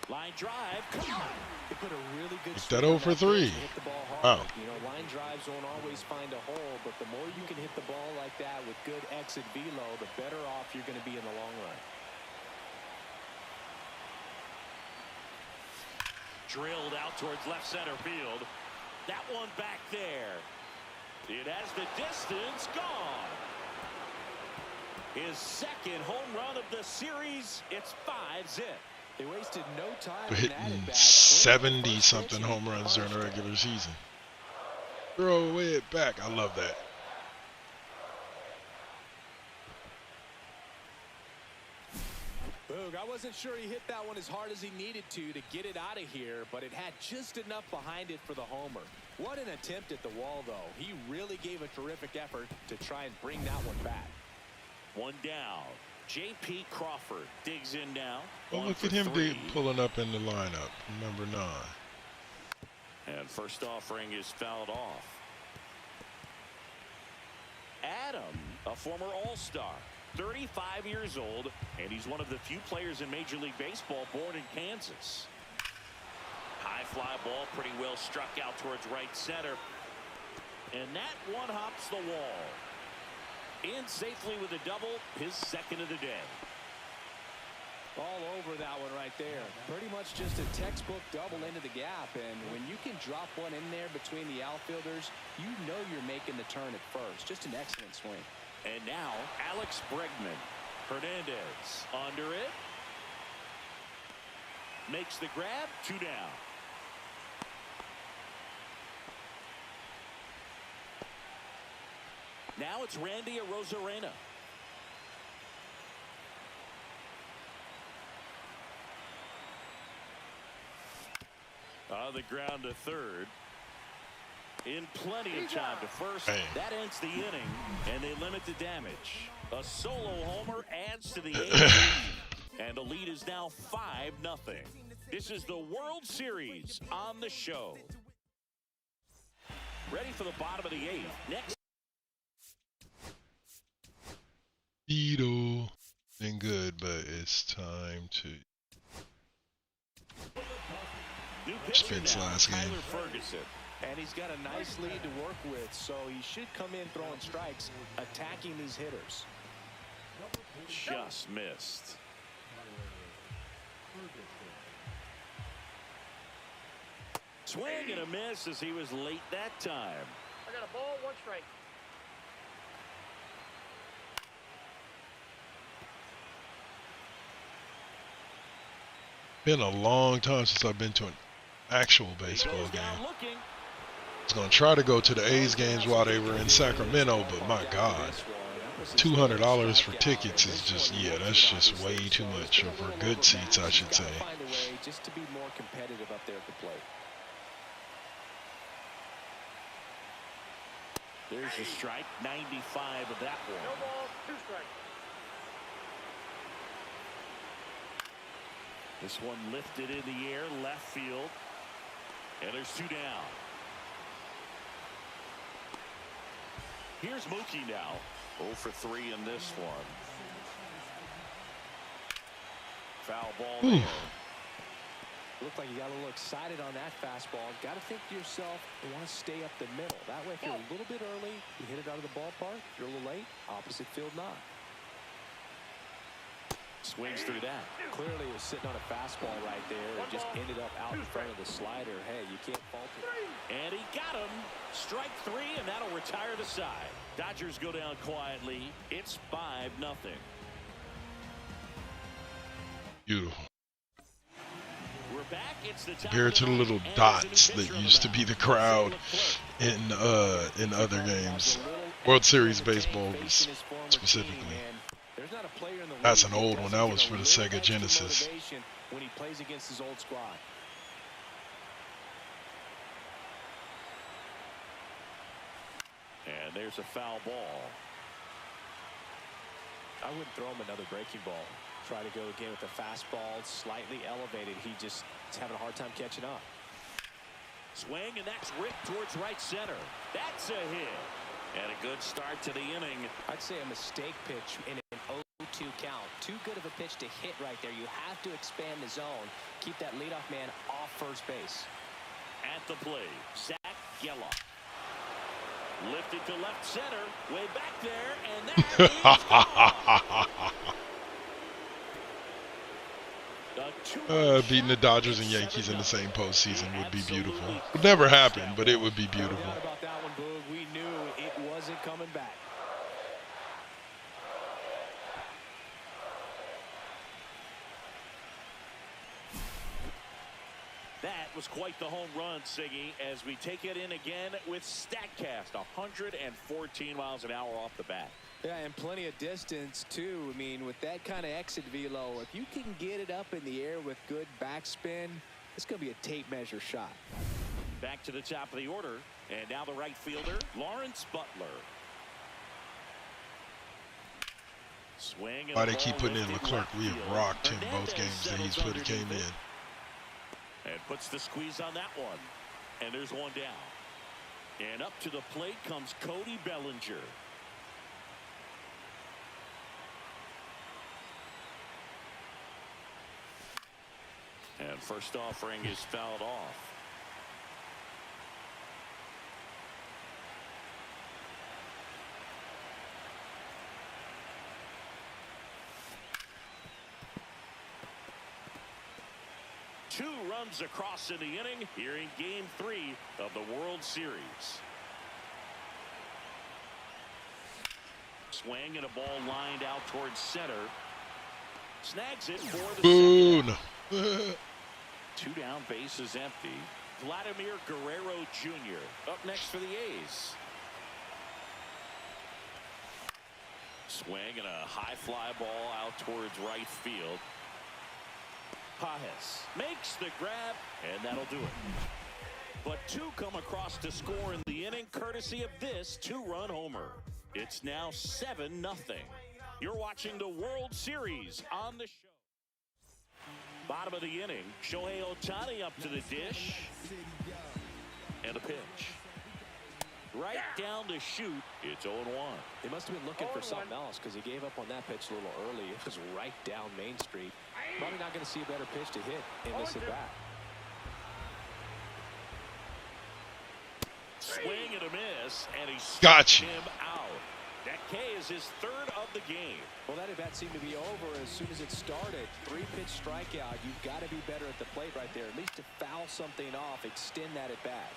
Line drive. Come on. They put a really good Hit that over 3. hit the ball hard. Wow. You know, line drives won't always find a hole, but the more you can hit the ball like that with good exit velo, the better off you're going to be in the long run. Drilled out towards left center field. That one back there. It has the distance gone. His second home run of the series. It's 5-zip. They wasted no time We're in that hitting at-bat. 70-something home runs during the regular season. Throw it back. I love that. Boog, I wasn't sure he hit that one as hard as he needed to get it out of here, but it had just enough behind it for the homer. What an attempt at the wall, though. He really gave a terrific effort to try and bring that one back. 1 down. J.P. Crawford digs in now. Oh, 1 look for at him 3. pulling up in the lineup. Number 9. And first offering is fouled off. Adam, a former All-Star, 35 years old, and he's one of the few players in Major League Baseball born in Kansas. High fly ball, pretty well struck out towards right center. And that one hops the wall. In safely with a double, his second of the day. All over that one right there. Pretty much just a textbook double into the gap, and when you can drop one in there between the outfielders, you know you're making the turn at first. Just an excellent swing. And now Alex Bregman. Hernandez under it. Makes the grab. 2 down. Now it's Randy Arozarena. On the ground to third. In plenty of time to first. Bang. That ends the inning, and they limit the damage. A solo homer adds to the 8th lead, and the lead is now 5-0. This is the World Series on the show. Ready for the bottom of the 8th. Next. Beetle. Been good, but it's time to New pitcher Spence now, last game. Tyler Ferguson. And he's got a nice lead to work with, so he should come in throwing strikes, attacking these hitters. Just missed. Swing and a miss as he was late that time. I got a ball, 1 strike. Been a long time since I've been to an actual baseball game. Looking. I was going to try to go to the A's games while they were in Sacramento, but my God, $200 for tickets is just, yeah, that's just way too much. Or for good seats, I should say. Find a way just to be more competitive up there at the plate. There's a strike, 95 of that No one. ball, 2 strikes. This one lifted in the air, left field. And there's 2 down. Here's Mookie now. 0 for 3 in this one. Foul ball there. Looked like you got a little excited on that fastball. Got to think to yourself, you want to stay up the middle. That way, if you're a little bit early, you hit it out of the ballpark. If you're a little late, opposite field knock. Swings through that. Clearly was sitting on a fastball right there and just ended up out in front of the slider. Hey, you can't fault it. And he got him. Strike 3, and that'll retire the side. Dodgers go down quietly. It's 5-0. Beautiful. We're back. It's the top Compared to the little dots that used to be the crowd in other games, World Series baseball specifically. That's an old one. That was for the Sega Genesis. When he plays against his old squad. And there's a foul ball. I wouldn't throw him another breaking ball. Try to go again with the fastball, slightly elevated. He just is having a hard time catching up. Swing, and that's ripped towards right center. That's a hit. And a good start to the inning. I'd say a mistake pitch in an 0-2 count. Too good of a pitch to hit right there. You have to expand the zone. Keep that leadoff man off first base. At the plate, Zach Geloff. Lifted to left center, way back there, and that is beating the Dodgers and Yankees in the same postseason would be beautiful. It would never happen, but it would be beautiful. No doubt about that one, Boog. We knew it wasn't coming back. That was quite the home run, Siggy, as we take it in again with StatCast, 114 miles an hour off the bat. Yeah, and plenty of distance, too. I mean, with that kind of exit velo, if you can get it up in the air with good backspin, it's going to be a tape measure shot. Back to the top of the order, and now the right fielder, Lawrence Butler. Swing. Why they keep putting in Leclerc? We have rocked him both games that he's came in. And puts the squeeze on that one. And there's one down. And up to the plate comes Cody Bellinger. And first offering is fouled off. Two runs across in the inning here in Game 3 of the World Series. Swing and a ball lined out towards center. Snags it for the Boone. Two down, base is empty. Vladimir Guerrero Jr. up next for the A's. Swing and a high fly ball out towards right field. Pajes makes the grab, and that'll do it. But two come across to score in the inning, courtesy of this two-run homer. It's now 7-0. You're watching the World Series on the show. Bottom of the inning, Shohei Ohtani up to the dish. And a pitch. Right down to shoot. It's 0-1. They must have been looking for something else because he gave up on that pitch a little early. It was right down Main Street. Probably not going to see a better pitch to hit in this at bat. Swing and a miss, and he Gotcha. him out. That K is his third of the game. Well, that at bat seemed to be over as soon as it started. 3-pitch strikeout. You've got to be better at the plate right there. At least to foul something off, extend that at bat.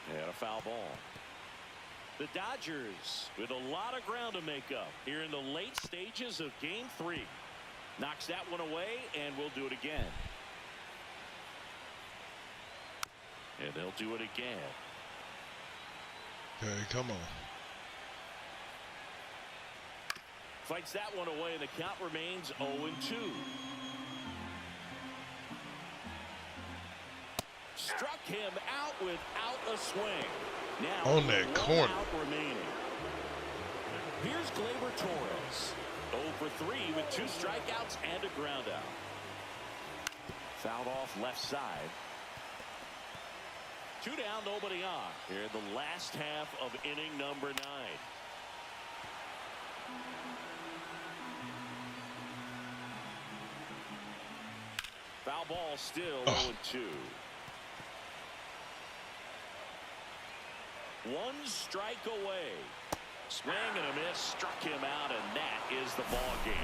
And a foul ball. The Dodgers with a lot of ground to make up here in the late stages of Game 3. Knocks that one away, and we'll do it again. And they'll do it again. Okay, come on. Fights that one away, and the count remains 0-2. Struck him out without a swing. Now On that corner. Remaining. Here's Gleyber Torres. 0 for 3 with 2 strikeouts and a ground out. Fouled off left side. 2 down, nobody on. Here in the last half of inning number 9. Foul ball still 0-2. One strike away. Swing and a miss, struck him out, and that is the ball game.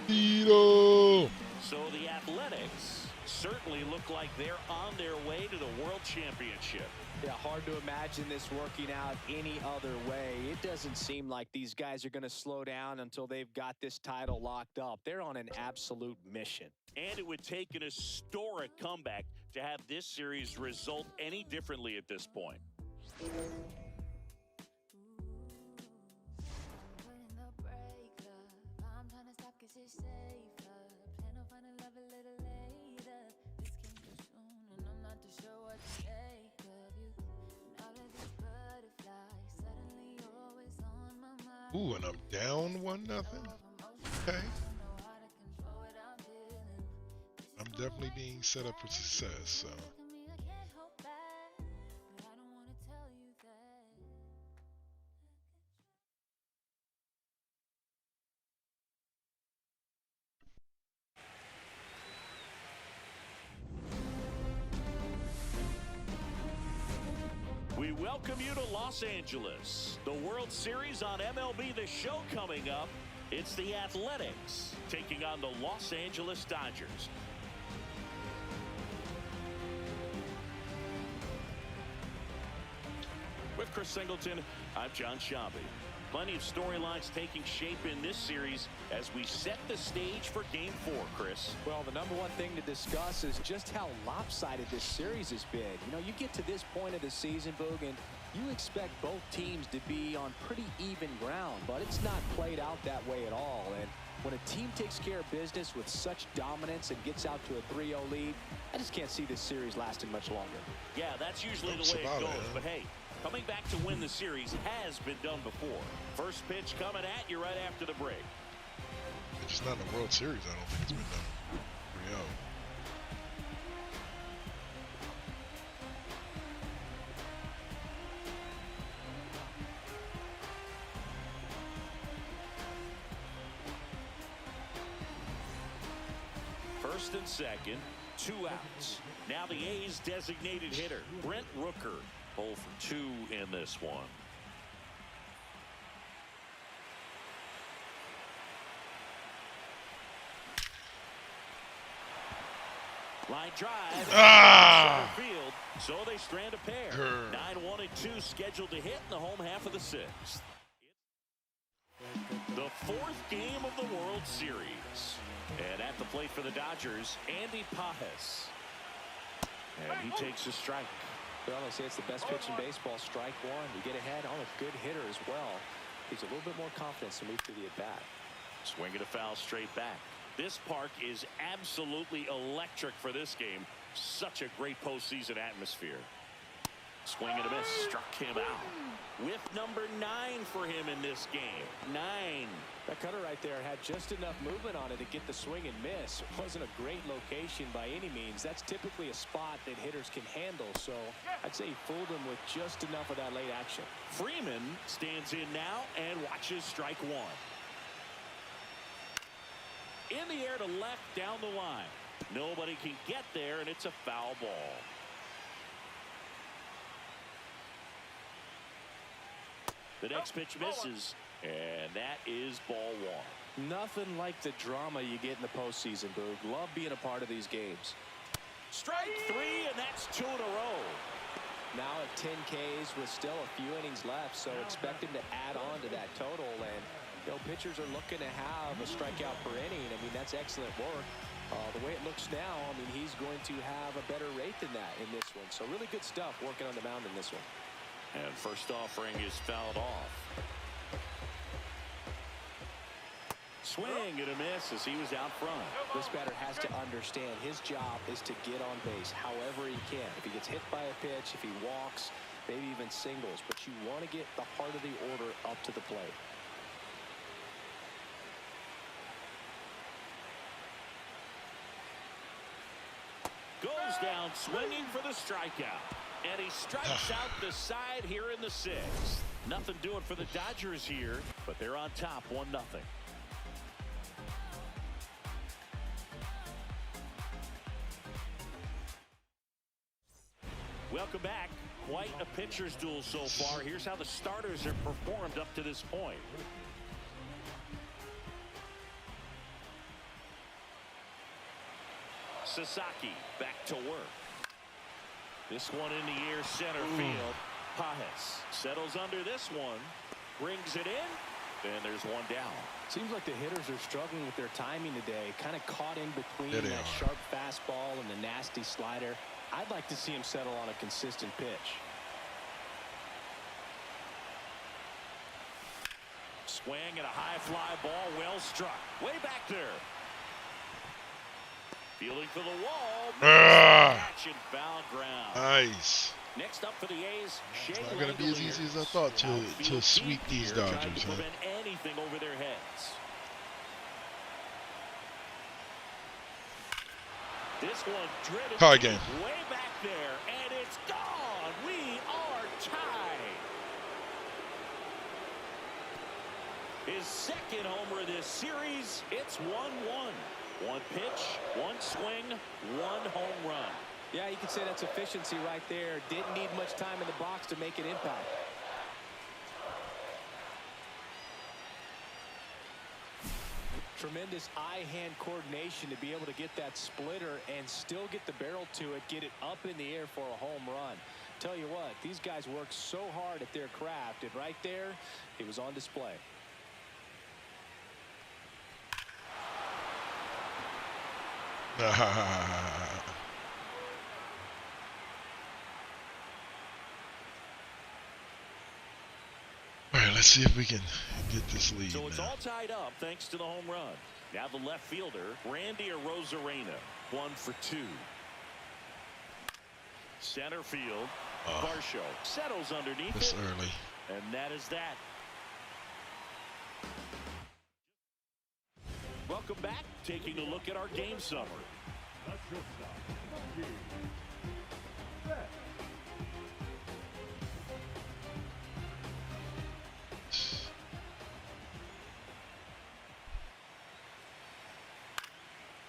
Tito! So the Athletics certainly look like they're on their way to the World Championship. Yeah, hard to imagine this working out any other way. It doesn't seem like these guys are going to slow down until they've got this title locked up. They're on an absolute mission. And it would take an historic comeback to have this series result any differently at this point. Ooh, and I'm down 1-0. Okay. I'm definitely being set up for success, so. We welcome you to Los Angeles. The World Series on MLB The Show coming up. It's the Athletics taking on the Los Angeles Dodgers. With Chris Singleton, I'm John Shabby. Plenty of storylines taking shape in this series as we set the stage for Game 4, Chris. Well, the number one thing to discuss is just how lopsided this series has been. You know, you get to this point of the season, Boog, and you expect both teams to be on pretty even ground, but it's not played out that way at all. And when a team takes care of business with such dominance and gets out to a 3-0 lead, I just can't see this series lasting much longer. Yeah, that's usually the way it goes, but hey, coming back to win the series has been done before. First pitch coming at you right after the break. It's just not in the World Series. I don't think it's been done 3-0. First and second, 2 outs. Now the A's designated hitter, Brent Rooker, 0 for 2 in this one. Line drive. Center field, so they strand a pair. 9-1 and 2 scheduled to hit in the home half of the 6th. The 4th game of the World Series. And at the plate for the Dodgers, Andy Pajes. And he takes a strike. Well, I say it's the best pitch in baseball, strike one. You get ahead on a good hitter as well. Gives a little bit more confidence to move through the at-bat. Swing and a foul straight back. This park is absolutely electric for this game. Such a great postseason atmosphere. Swing and a miss, struck him out. With number 9 for him in this game. 9. That cutter right there had just enough movement on it to get the swing and miss. It wasn't a great location by any means. That's typically a spot that hitters can handle. So I'd say he fooled him with just enough of that late action. Freeman stands in now and watches strike 1. In the air to left down the line. Nobody can get there, and it's a foul ball. The next pitch misses, and that is ball 1. Nothing like the drama you get in the postseason, Boog. Love being a part of these games. Strike 3, and that's 2 in a row. Now at 10 Ks with still a few innings left, so expect him to add on to that total. And you know, pitchers are looking to have a strikeout per inning. I mean, that's excellent work. The way it looks now, I mean, he's going to have a better rate than that in this one. So really good stuff working on the mound in this one. And first offering is fouled off. Swing and a miss as he was out front. This batter has to understand his job is to get on base however he can. If he gets hit by a pitch, if he walks, maybe even singles. But you want to get the heart of the order up to the plate. Goes down swinging for the strikeout. And he strikes out the side here in the 6th. Nothing doing for the Dodgers here, but they're on top 1-0. Welcome back. Quite a pitcher's duel so far. Here's how the starters have performed up to this point. Sasaki back to work. This one in the air, center field. Pajes settles under this one, brings it in, and there's one down. Seems like the hitters are struggling with their timing today, kind of caught in between There they that are. sharp fastball and the nasty slider. I'd like to see him settle on a consistent pitch. Swing and a high fly ball, well struck. Way back there. Fielding for the wall. Catch and foul ground. Nice. Next up for the A's, It's not going to be as easy as I thought to sweep these Dodgers. To prevent anything over their heads. This one driven Tie game. way back there, and it's gone. We are tied. His second homer of this series. It's 1-1. One pitch, one swing, one home run. Yeah, you could say that's efficiency right there. Didn't need much time in the box to make an impact. Tremendous eye-hand coordination to be able to get that splitter and still get the barrel to it, get it up in the air for a home run. Tell you what, these guys work so hard at their craft, and right there, it was on display. All right, let's see if we can get this lead. So it's now. all tied up thanks to the home run. Now the left fielder, Randy Arozarena, 1 for 2. Center field, Varsho settles underneath This it, early. and that is that. Welcome back. Taking a look at our game summary.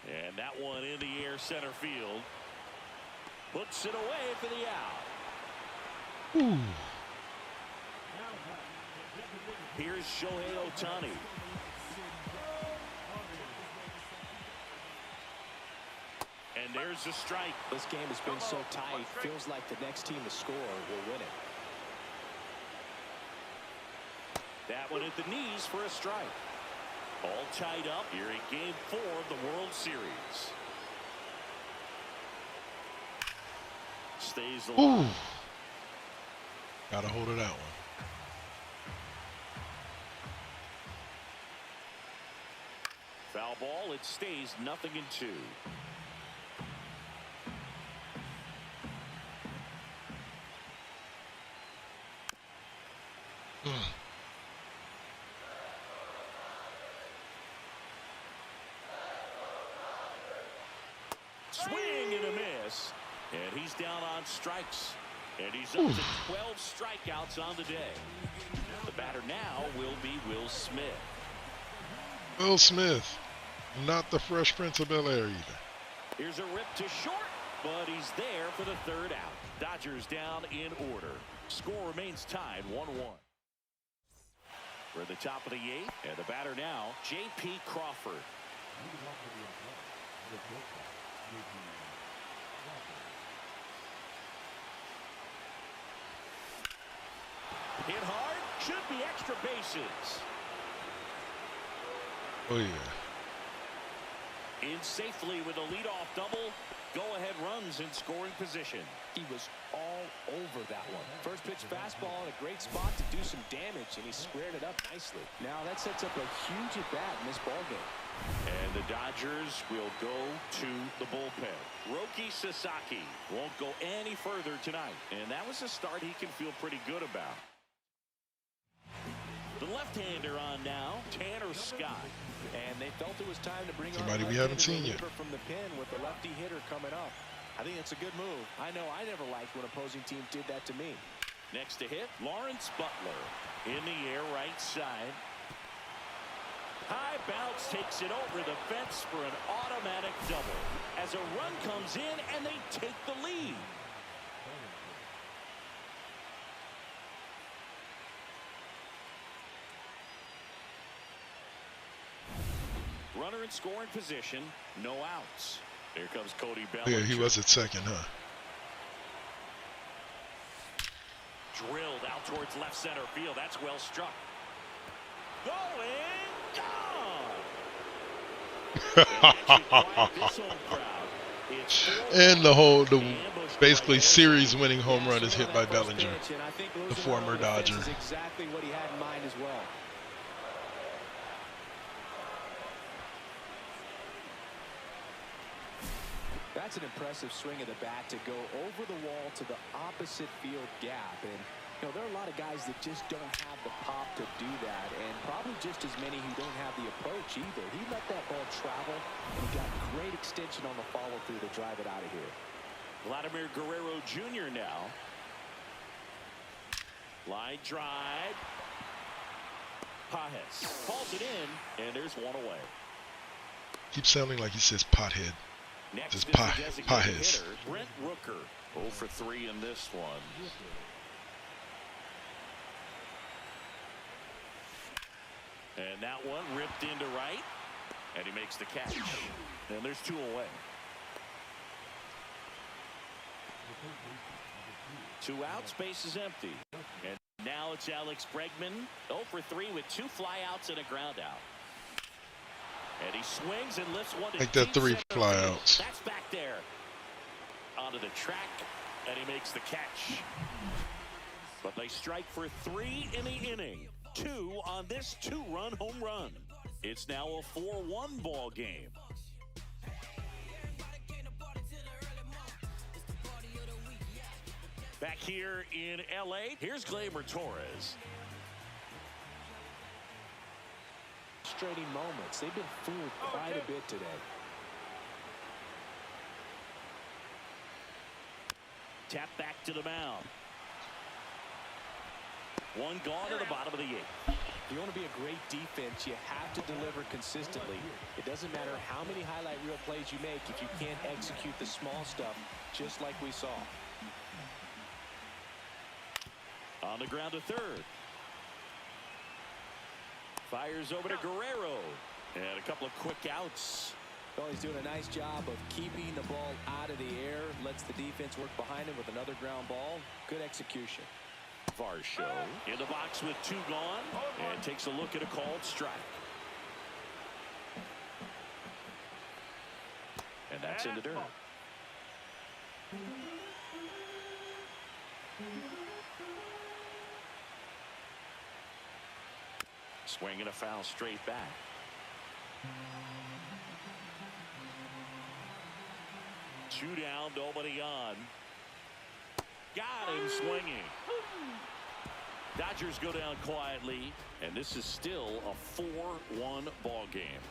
And that one in the air, center field. Puts it away for the out. Ooh. Here's Shohei Ohtani. And there's the strike. This game has been so tight, feels like the next team to score will win it. That one at the knees for a strike. All tied up here in Game 4 of the World Series. Stays alive. Ooh. Gotta hold it out one. Foul ball. It stays 0-2. Swing and a miss. And he's down on strikes. And he's up to 12 strikeouts on the day. The batter now will be Will Smith. Will Smith. Not the Fresh Prince of Bel-Air either. Here's a rip to short, but he's there for the third out. Dodgers down in order. Score remains tied 1-1. We're at the top of the 8th, and the batter now, J.P. Crawford. Hit hard, should be extra bases. Oh, yeah. In safely with a leadoff double. Go-ahead runs in scoring position. He was all over that one. First pitch fastball in a great spot to do some damage, and he squared it up nicely. Now that sets up a huge at-bat in this ballgame. And the Dodgers will go to the bullpen. Roki Sasaki won't go any further tonight. And that was a start he can feel pretty good about. The left-hander on now, Tanner Scott. And they felt it was time to bring Somebody on we haven't seen yet. from the pen with the lefty hitter coming up. I think it's a good move. I know I never liked when opposing teams did that to me. Next to hit, Lawrence Butler in the air, right side. High bounce takes it over the fence for an automatic double as a run comes in and they take the lead. Runner in scoring position, no outs. Here comes Cody Bellinger. Yeah, he was at second, huh? Drilled out towards left center field. That's well struck. Going gone. And the basically series-winning home run is hit by Bellinger, the former Dodger. Exactly what he had in mind as well. That's an impressive swing of the bat to go over the wall to the opposite field gap. And, you know, there are a lot of guys that just don't have the pop to do that, and probably just as many who don't have the approach either. He let that ball travel, and he got great extension on the follow-through to drive it out of here. Vladimir Guerrero Jr. now. Line drive. Pajes calls it in, and there's one away. Keeps sounding like he says pothead. Next Just is the designated Pajes. hitter, Brent Rooker. 0 for 3 in this one. And that one ripped into right, and he makes the catch. And there's 2 away. 2 outs, base is empty. And now it's Alex Bregman, 0 for 3 with 2 flyouts and a ground out. And he swings and lifts one to Make that deep 3 center flyouts. field. That's back there. Onto the track, and he makes the catch. But they strike for 3 in the inning. 2 on this 2-run home run. It's now a 4-1 ball game. Back here in LA, here's Gleyber Torres. Frustrating moments. They've been fooled quite a bit today. Tap back to the mound. One gone to the bottom of the 8th. If you want to be a great defense, you have to deliver consistently. It doesn't matter how many highlight reel plays you make if you can't execute the small stuff, just like we saw. On the ground to third. Fires over to Guerrero. And a couple of quick outs. Well, he's doing a nice job of keeping the ball out of the air. Lets the defense work behind him with another ground ball. Good execution. Varsho in the box with 2 gone. And takes a look at a called strike. And that's in the dirt. Swing and a foul straight back. Two down, nobody on. Got him swinging. Dodgers go down quietly, and this is still a 4-1 ball game.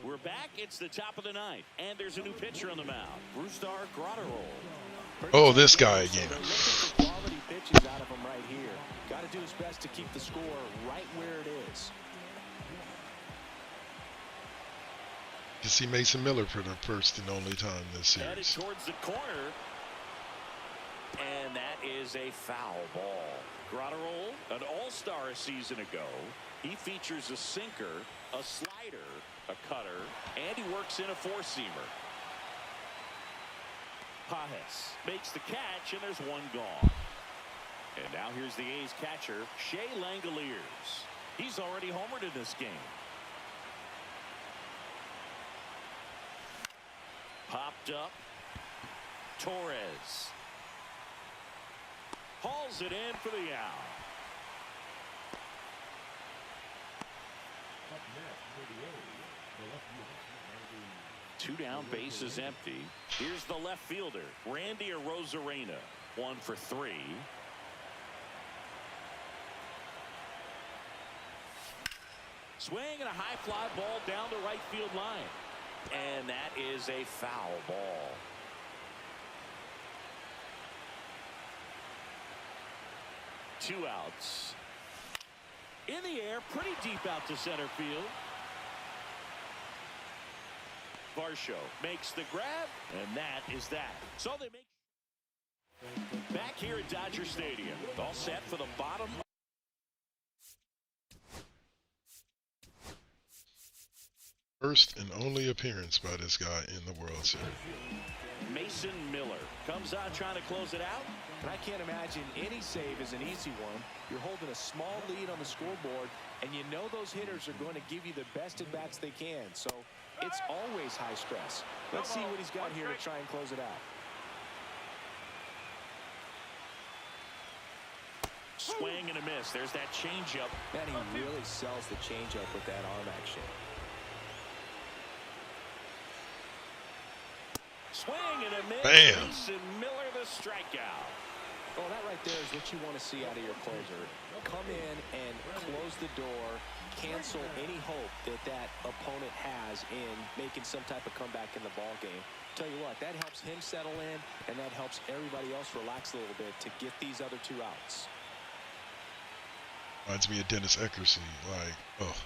We're back. It's the top of the 9th, and there's a new pitcher on the mound. Darklrd100. Oh, this guy again. Quality pitches out of him right here. Got to do his best to keep the score right where it is. You see Mason Miller for the first and only time this Headed series. towards the corner, and that is a foul ball. Grotterol, an all-star a season ago. He features a sinker, a slider, a cutter, and he works in a 4-seamer. Pajes makes the catch, and there's 1 gone. And now here's the A's catcher, Shea Langoliers. He's already homered in this game. Popped up. Torres hauls it in for the out. Two down, base is empty. Here's the left fielder, Randy Arozarena, 1 for 3. Swing and a high fly ball down the right field line. And that is a foul ball. Two outs. In the air, pretty deep out to center field. Varsho makes the grab, and that is that. So they make Back here at Dodger Stadium, all set for the bottom. First and only appearance by this guy in the World Series. Mason Miller comes out trying to close it out. And I can't imagine any save is an easy one. You're holding a small lead on the scoreboard, and you know those hitters are going to give you the best at-bats they can. So it's always high stress. Let's see what he's got here to try and close it out. Swing and a miss. There's that changeup. And he really sells the changeup with that arm action. Swing and a miss. Bam. Mason Miller, the strikeout. Oh, that right there is what you want to see out of your closer. Come in and close the door, cancel any hope that that opponent has in making some type of comeback in the ball game. Tell you what, that helps him settle in, and that helps everybody else relax a little bit to get these other two outs. Reminds me of Dennis Eckersley. Like, oh.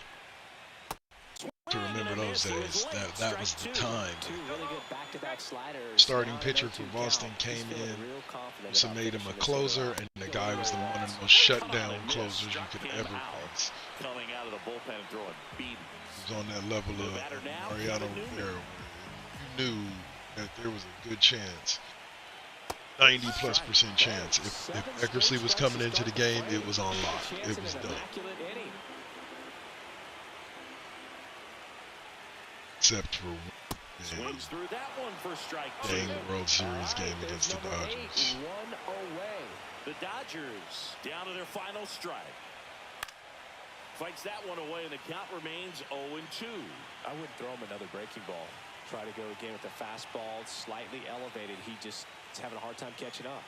To remember those days, that was the time. Two really good back-to-back sliders. Starting pitcher for Boston came in, so made him a closer, and the guy was the one of the most shut-down closers you could ever face. Coming out of the bullpen and throwing beat. He was on that level of Mariano Rivera, where you knew that there was a good chance, 90+% chance. If Eckersley was coming into the game, it was on lock. It was done. Except for Swings through that one for strike two. dang World Series game against the Dodgers. One away. The Dodgers down to their final strike. Fights that one away, and the count remains 0-2. I wouldn't throw him another breaking ball. Try to go again with the fastball, slightly elevated. He just is having a hard time catching up.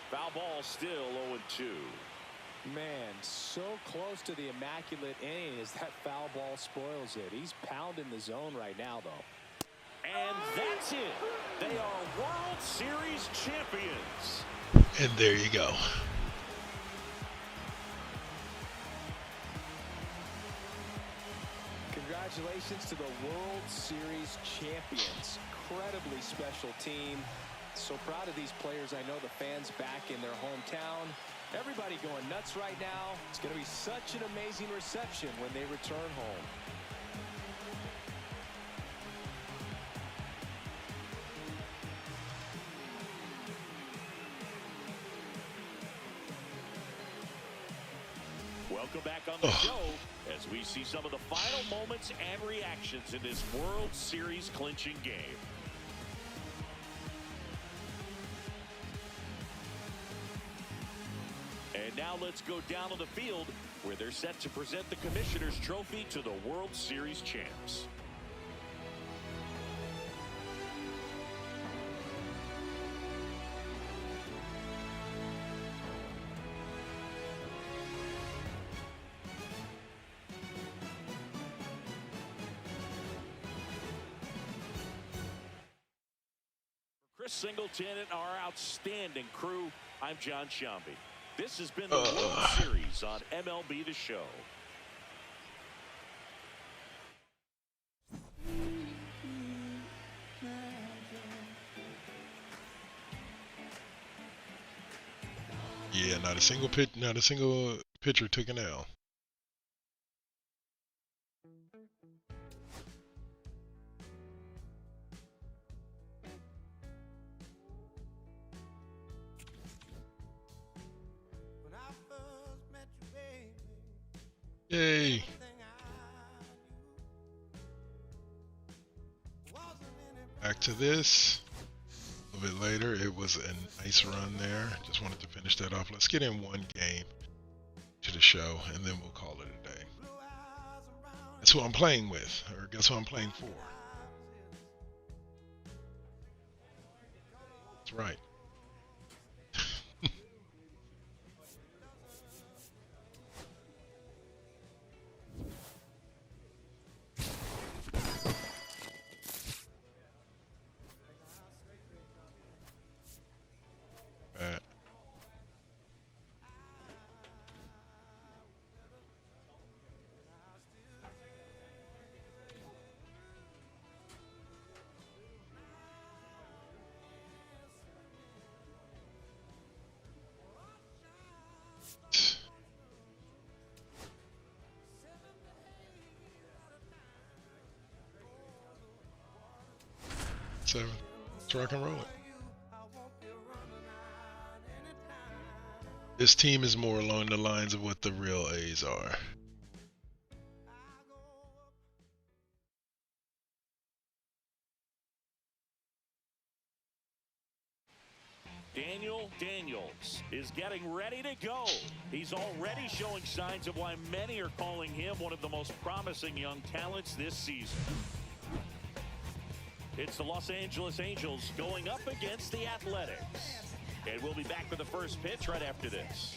Foul ball still 0-2. Man, so close to the immaculate inning as that foul ball spoils it. He's pounding the zone right now, though. And that's it. They are World Series champions. And there you go. Congratulations to the World Series champions. Incredibly special team. So proud of these players. I know the fans back in their hometown. Everybody going nuts right now. It's going to be such an amazing reception when they return home. Welcome back on the show as we see some of the final moments and reactions in this World Series clinching game. And now let's go down to the field where they're set to present the Commissioner's Trophy to the World Series champs. Chris Singleton and our outstanding crew, I'm John Shambi. This has been the World Series on MLB The Show. Yeah, not a single pitcher took an L. Yay. Back to this. A little bit later, it was a nice run there. Just wanted to finish that off. Let's get in one game to the show, and then we'll call it a day. That's who I'm playing with, or guess who I'm playing for. That's right. 7. Let's rock and roll it. This team is more along the lines of what the real A's are. Daniel Daniels is getting ready to go. He's already showing signs of why many are calling him one of the most promising young talents this season. It's the Los Angeles Angels going up against the Athletics. And we'll be back with the first pitch right after this.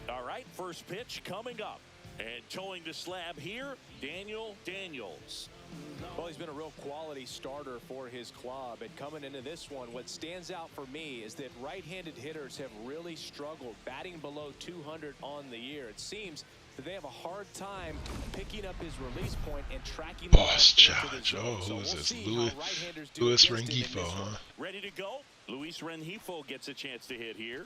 All right, first pitch coming up. And towing the slab here, Daniel Daniels. Well, he's been a real quality starter for his club. And coming into this one, what stands out for me is that right-handed hitters have really struggled batting below 200 on the year. It seems that they have a hard time picking up his release point and tracking the Boss Judge. Oh, who is this? Luis Rengifo, huh? Ready to go? Luis Rengifo gets a chance to hit here.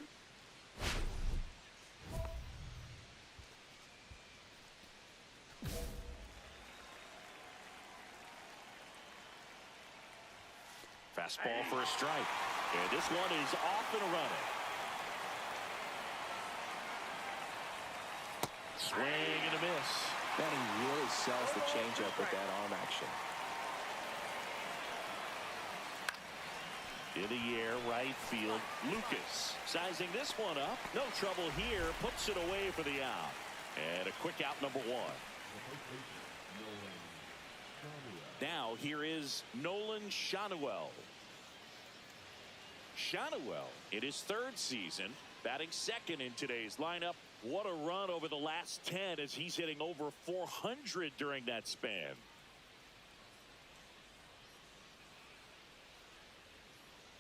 Fastball for a strike. And this one is off and running. Swing and a miss. Man, he really sells the changeup with that arm action. In the air, right field, Lucas sizing this one up. No trouble here. Puts it away for the out. And a quick out, number 1. Now here is Nolan Schanuel. Schanuel in his 3rd season, batting 2nd in today's lineup. What a run over the last 10 as he's hitting over 400 during that span.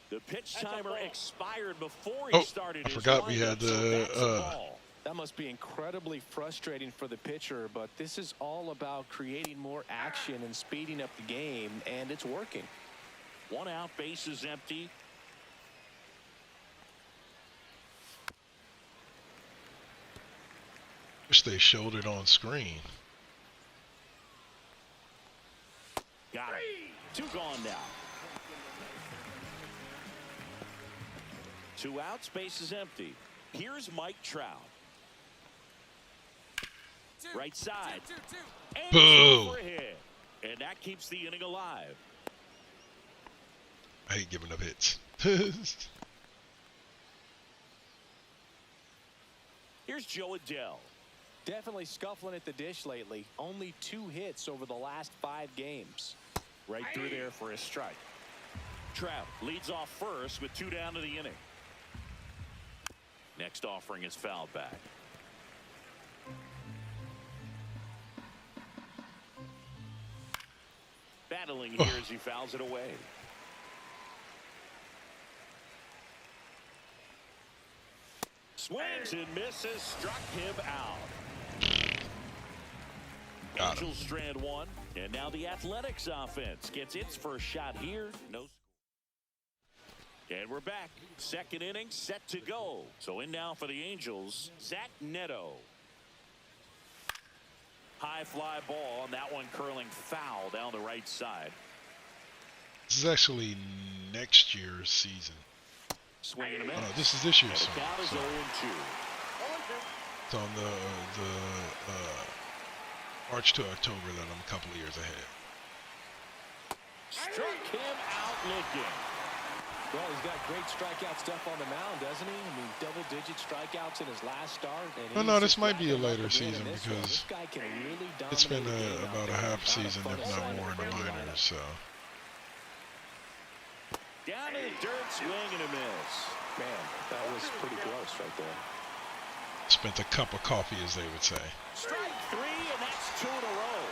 The pitch timer expired before he started. I forgot we had the that must be incredibly frustrating for the pitcher, but this is all about creating more action and speeding up the game, and it's working. 1 out, bases empty. Wish they showed it on screen. Got it. 2 gone now. 2 outs, bases empty. Here's Mike Trout. Right side. And boo! for a hit. And that keeps the inning alive. I hate giving up hits. Here's Joe Adell. Definitely scuffling at the dish lately. Only 2 hits over the last 5 games. Right through there for a strike. Trout leads off first with 2 down to the inning. Next offering is fouled back. Battling here as he fouls it away. Swings and misses, struck him out. Angels strand 1, and now the Athletics offense gets its first shot here. No. And we're back. 2nd inning set to go. So in now for the Angels, Zach Neto. High fly ball, and that one curling foul down the right side. This is actually next year's season. Swing and a miss. Oh, no, this is this year's season. The count is 0-2. It's on the March to October that I'm a couple of years ahead. Struck him out looking. Well, he's got great strikeout stuff on the mound, doesn't he? I mean, double-digit strikeouts in his last start. And no, this might be a later season because this guy can really it's been about a half season, if not more, in the minors. So. Down in the dirt, swing and a miss. Man, that was pretty close right there. Spent a cup of coffee, as they would say. Strike 3, and that's 2 in a row.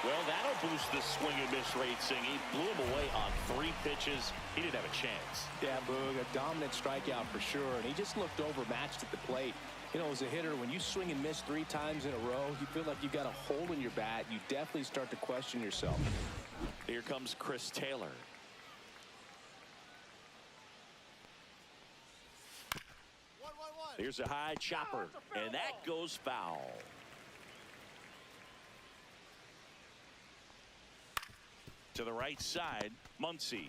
Well, that'll boost the swing and miss rate, Singh. He blew him away on 3 pitches. He didn't have a chance. Yeah, Boog, a dominant strikeout for sure, and he just looked overmatched at the plate. You know, as a hitter, when you swing and miss 3 times in a row, you feel like you've got a hole in your bat. You definitely start to question yourself. Here comes Chris Taylor. Here's a high chopper, and that goes foul. To the right side, Muncy.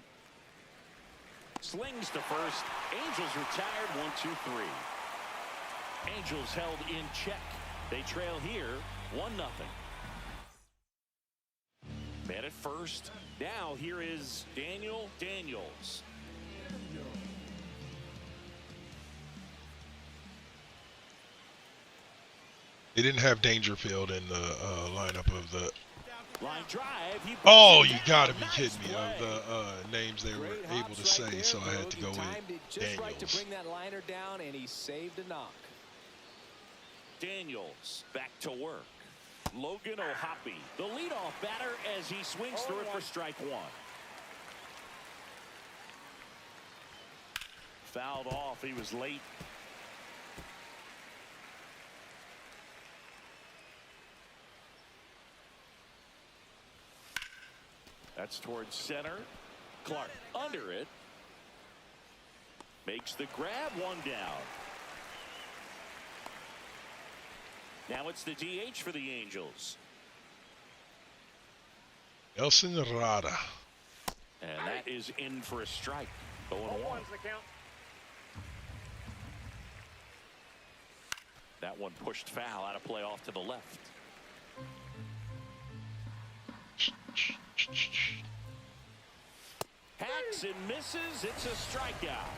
Slings to first. Angels retired, 1-2-3. Angels held in check. They trail here, 1-0. Man at first. Now here is Daniels. They didn't have Dangerfield in the lineup of the. Line drive. Oh, you gotta be kidding me! Of the names they were able to say, so I had to go with Daniels. Right to bring that liner down, and he saved a knock. Daniels back to work. Logan O'Hoppe, the leadoff batter, as he swings through it for strike one. Fouled off. He was late. That's towards center. Clark under it. Makes the grab, 1 down. Now it's the DH for the Angels. Nelson Rada. And that is in for a strike. 0-1. The count. That one pushed foul, out of play off to the left. Hacks and misses. It's a strikeout.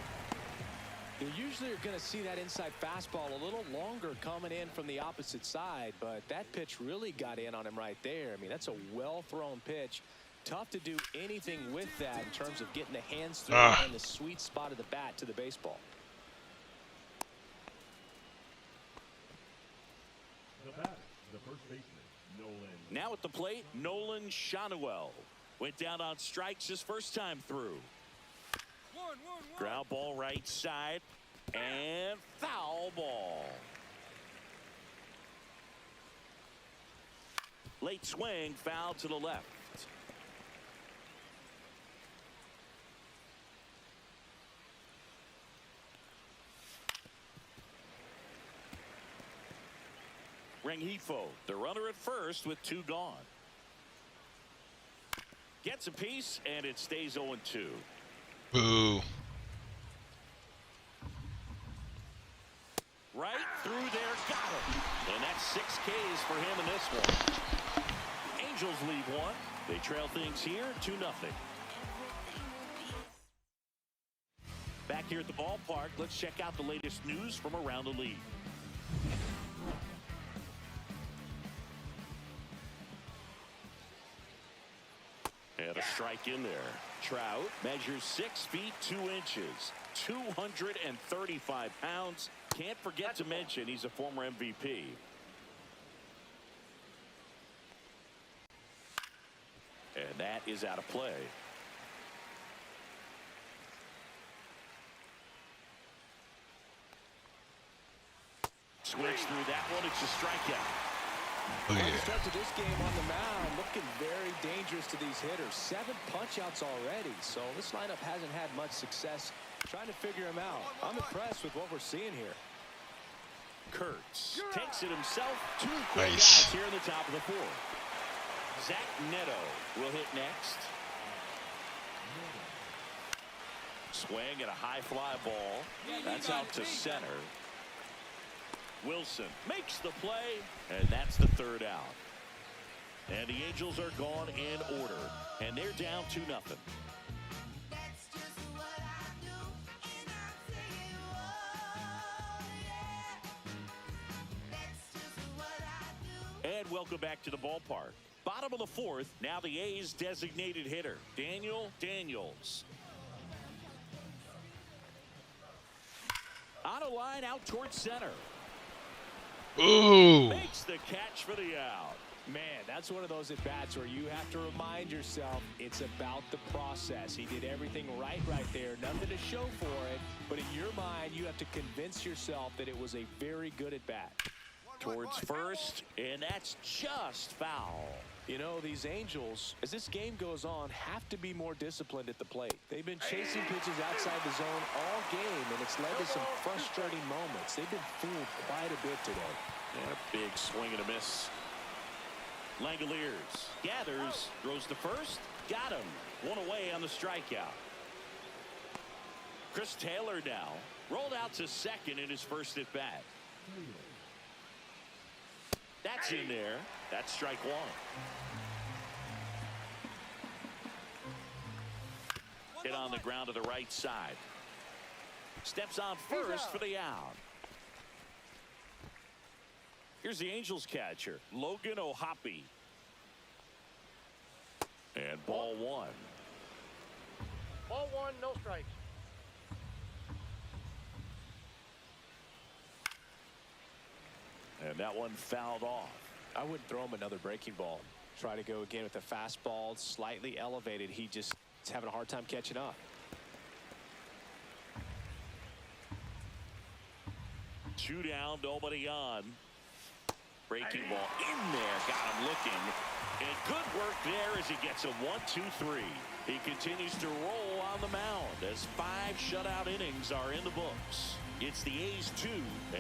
You usually are going to see that inside fastball a little longer coming in from the opposite side, but that pitch really got in on him right there. I mean, that's a well-thrown pitch. Tough to do anything with that in terms of getting the hands through and the sweet spot of the bat to the baseball. The first baseman, Nolan. Now at the plate, Nolan Shanuel. Went down on strikes his first time through. Ground ball right side, and foul ball. Late swing, foul to the left. Rengifo, the runner at first with 2 gone. Gets a piece, and it stays 0-2. Boo. Right through there, got him. And that's 6 Ks for him in this one. Angels lead 1. They trail things here, 2-0. Back here at the ballpark, let's check out the latest news from around the league. And a strike in there. Trout measures 6 feet 2 inches, 235 pounds. Can't forget to mention he's a former MVP. And that is out of play. Swings through that one. It's a strikeout. Oh, The yeah. start to this game on the mound, looking very dangerous to these hitters. 7 punch-outs already, so this lineup hasn't had much success trying to figure him out. I'm impressed with what we're seeing here. Kurtz takes it himself. 2 quick Nice. outs here in the top of the 4th. Zach Neto will hit next. Swing at a high fly ball. That's out to center. Wilson makes the play, and that's the 3rd out. And the Angels are gone in order, and they're down 2-0. And welcome back to the ballpark. Bottom of the 4th, now the A's designated hitter, Daniels. On a line out towards center. Ooh. Makes the catch for the out. Man, that's one of those at-bats where you have to remind yourself it's about the process. He did everything right there. Nothing to show for it, but in your mind, you have to convince yourself that it was a very good at-bat. Towards first, and that's just foul. You know, these Angels, as this game goes on, have to be more disciplined at the plate. They've been chasing pitches outside the zone all game, and it's led to some frustrating moments. They've been fooled quite a bit today. And a big swing and a miss. Langoliers gathers, throws to first, Got him. One away on the strikeout. Chris Taylor now rolled out to second in his first at bat. That's in there. That's strike one. Hit on the ground to the right side. Steps on first for the out. Here's the Angels catcher, Logan O'Hoppe. And ball one. Ball one, no strikes. And that one fouled off. I wouldn't throw him another breaking ball. Try to go again with the fastball slightly elevated. He just is having a hard time catching up. 2 down, nobody on. Breaking ball in there, got him looking. And good work there as he gets a 1-2-3. He continues to roll on the mound as 5 shutout innings are in the books. It's the A's 2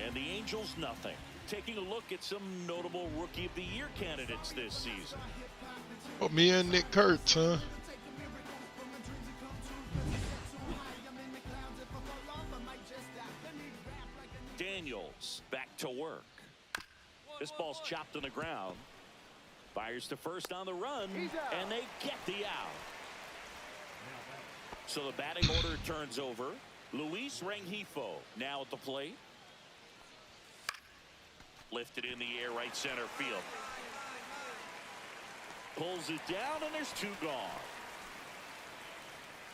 and the Angels nothing. Taking a look at some notable Rookie of the Year candidates this season. Oh, me and Nick Kurtz, huh? Daniels back to work. This ball's chopped on the ground. Fires to first on the run, and they get the out. So the batting order turns over. Luis Rengifo now at the plate. Lifted in the air, right center field. Pulls it down, and there's 2 gone.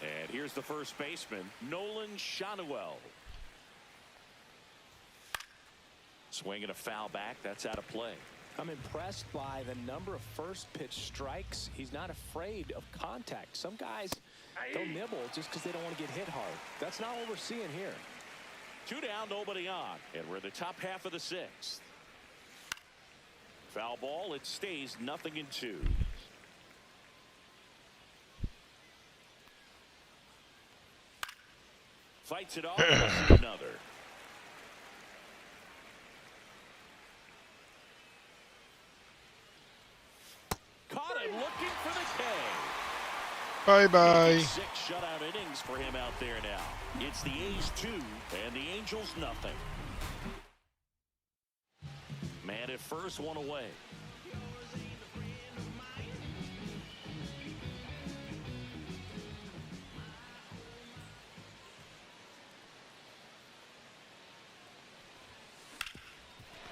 And here's the first baseman, Nolan Schanuel. Swinging a foul back. That's out of play. I'm impressed by the number of first pitch strikes. He's not afraid of contact. Some guys, they'll nibble just because they don't want to get hit hard. That's not what we're seeing here. 2 down, nobody on. And we're in the top half of the 6th. Foul ball. It stays 0-2. Fights it off. Another. Caught him looking for the K. Bye-bye. 6 shutout innings for him out there now. It's the A's 2 and the Angels nothing. Man at first, 1 away.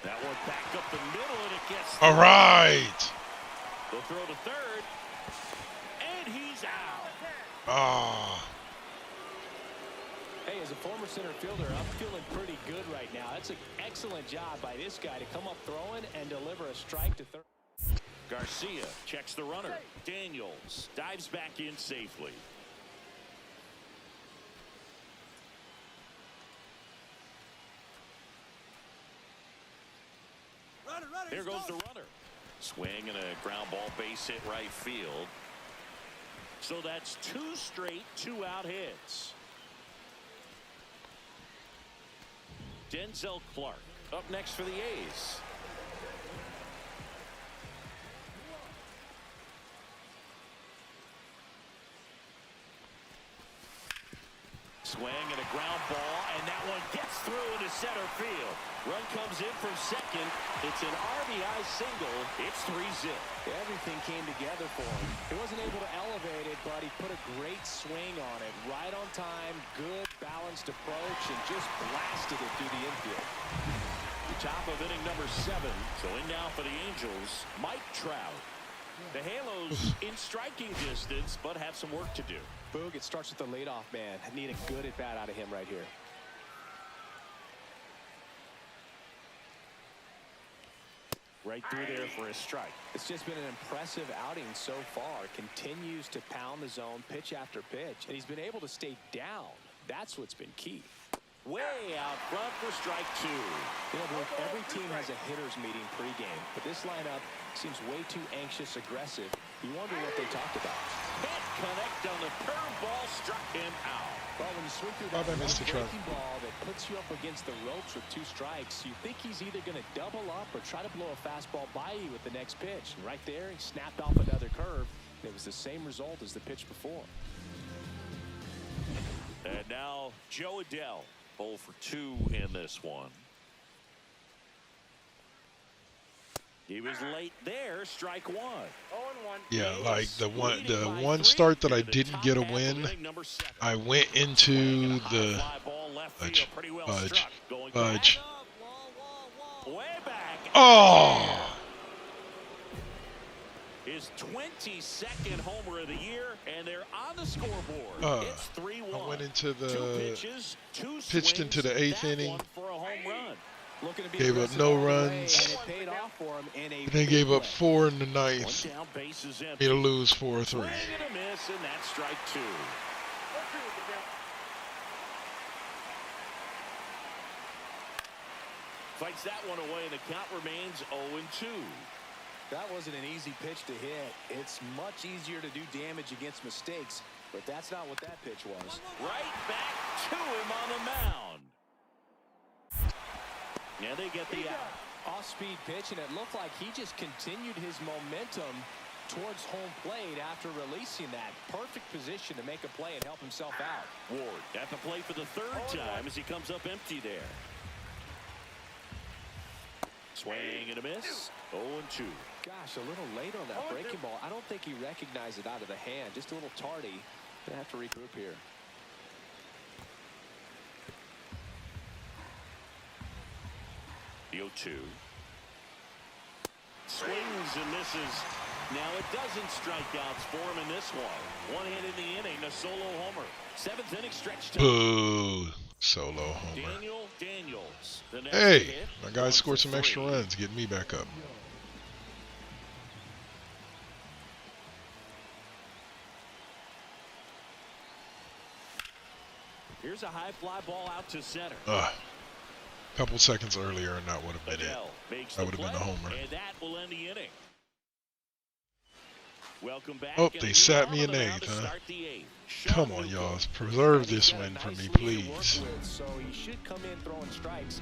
That one back up the middle, and it gets All right. They'll throw to third, and he's out. Ah. Hey, as a former center fielder, I'm feeling pretty good right now. That's an excellent job by this guy to come up throwing and deliver a strike to third. Garcia checks the runner. Daniels dives back in safely. There goes the runner. Swing and a ground ball base hit right field. So that's 2 straight 2-out hits. Denzel Clark up next for the A's. Swing and a ground ball, and that one gets through into center field. Run comes in from second. It's an RBI single. It's 3-zip. Everything came together for him. He wasn't able to elevate it, but he put a great swing on it. Right on time, good balanced approach, and just blasted it through the infield. Top of inning number 7. So in now for the Angels, Mike Trout. The Halos in striking distance, but have some work to do. Boog, it starts with the leadoff man. I need a good at-bat out of him right here. Right through there for a strike. It's just been an impressive outing so far. Continues to pound the zone pitch after pitch, and he's been able to stay down. That's what's been key. Way out front for strike 2. You know, Boog, every team has a hitter's meeting pregame, but this lineup seems way too anxious, aggressive. You wonder what they talked about. Can't connect on the curveball, struck him out. Well, when you swing through that Mr. Trout. breaking ball that puts you up against the ropes with 2 strikes, you think he's either going to double up or try to blow a fastball by you with the next pitch. And right there, he snapped off another curve. It was the same result as the pitch before. And now Joe Adell, 0 for 2 in this one. He was late there, strike 1. 0-1. Yeah, like the one start that I didn't get a win, I went into the fudge. Oh! His 22nd homer of the year, and they're on the scoreboard. It's 3-1. I went into the pitched into the 8th inning. For a home run. Gave up no runs. And they gave up 4 in the 9th. Me to lose 4-3. And that's strike 2. Fights that one away, and the count remains 0-2. That wasn't an easy pitch to hit. It's much easier to do damage against mistakes, but that's not what that pitch was. Right back to him on the mound. Yeah, they get the out. Off-speed pitch, and it looked like he just continued his momentum towards home plate after releasing that. Perfect position to make a play and help himself out. Ward at the plate for the 3rd time as he comes up empty there. Swing and a miss. 0-2. Gosh, a little late on that breaking ball. I don't think he recognized it out of the hand. Just a little tardy. Gonna have to regroup here. The 0-2. Swings and misses. Now it doesn't strikeouts for him in this one. One hit in the inning, a solo homer. 7th inning stretch time. Boo. Solo homer. Daniel Daniels. The next Hey, hit, my guy scored some 1 for extra 3. runs, getting me back up. Here's a high fly ball out to center. A couple seconds earlier, and that would have been it. That would have been a homer. And that will end the inning. Welcome back. Oh, they sat me in 8th, huh? Come on, y'all. Preserve this win for me, please. So he should come in throwing strikes.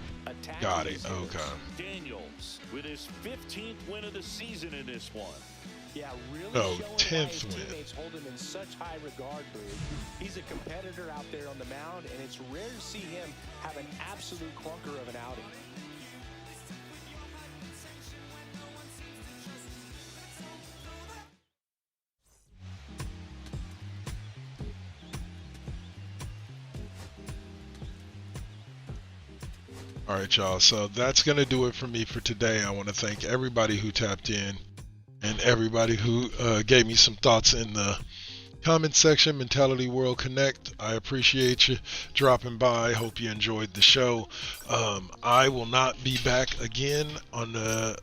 Got it. Okay. Daniels with his 15th win of the season in this one. Yeah, really No, showing 10th why his win. teammates hold him in such high regard, Boog. He's a competitor out there on the mound, and it's rare to see him have an absolute clunker of an outing. All right, y'all. So that's going to do it for me for today. I want to thank everybody who tapped in and everybody who gave me some thoughts in the comment section. Mentality World Connect. I appreciate you dropping by. Hope you enjoyed the show. I will not be back again on the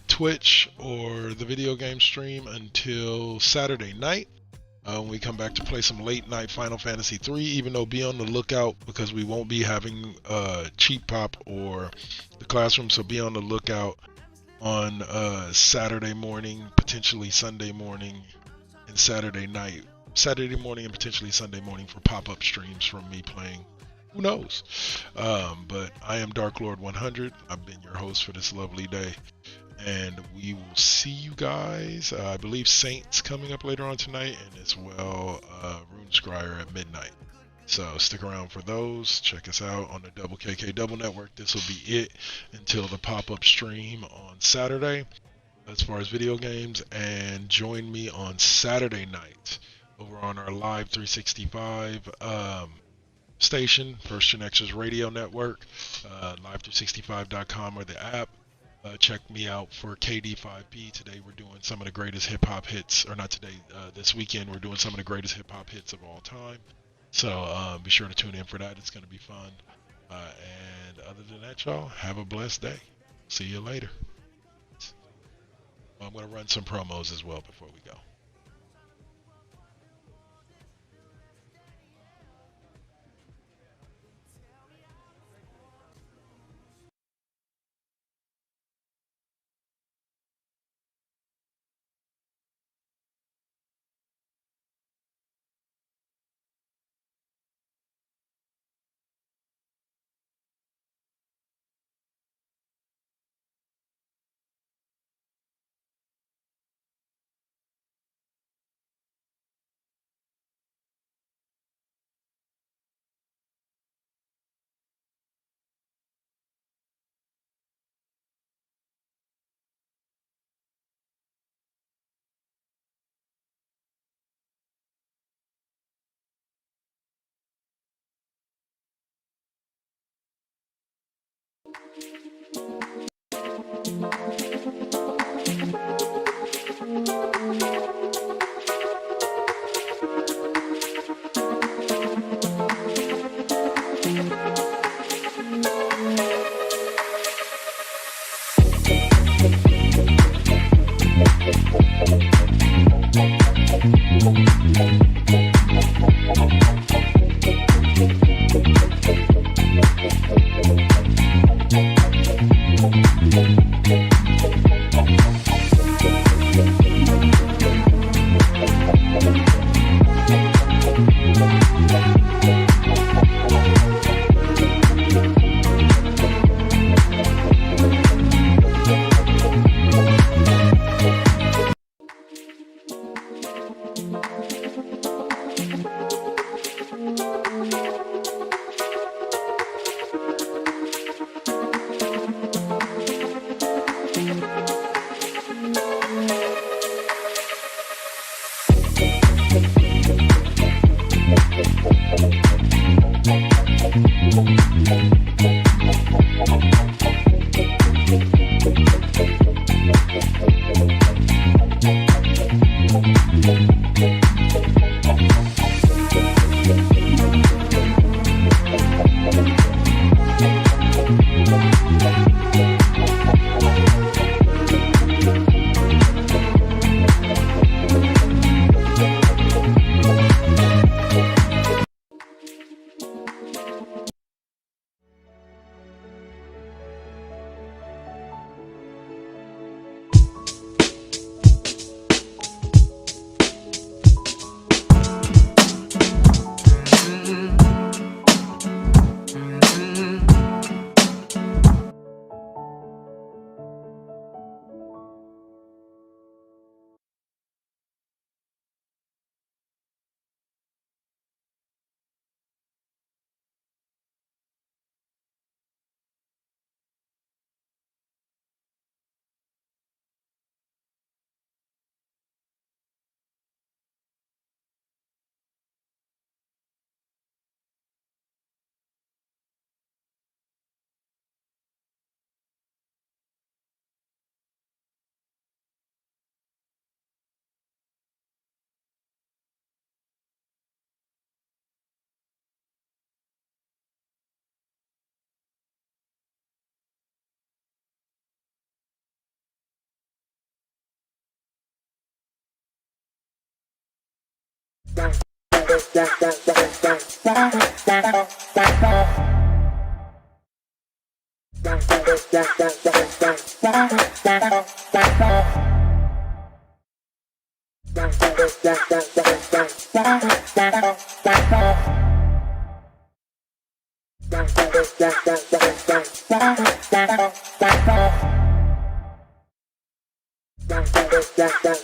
Twitch or the video game stream until Saturday night. We come back to play some late night Final Fantasy 3, even though be on the lookout because we won't be having Cheap Pop or the Classroom, so be on the lookout on Saturday morning, potentially Sunday morning, and Saturday morning and potentially Sunday morning for pop-up streams from me playing. Who knows? But I am Darklrd100. I've been your host for this lovely day. And we will see you guys. I believe Saints coming up later on tonight, and as well Rune Scryer at midnight. So stick around for those. Check us out on the Double KK Double Network. This will be it until the pop-up stream on Saturday as far as video games. And join me on Saturday night over on our Live 365 station, First Gen X's radio network, live365.com or the app. Check me out for KD5P. Today we're doing some of the greatest hip-hop hits, or not today, this weekend we're doing some of the greatest hip-hop hits of all time. So be sure to tune in for that. It's going to be fun. And other than that, y'all, have a blessed day. See you later. I'm going to run some promos as well before we go.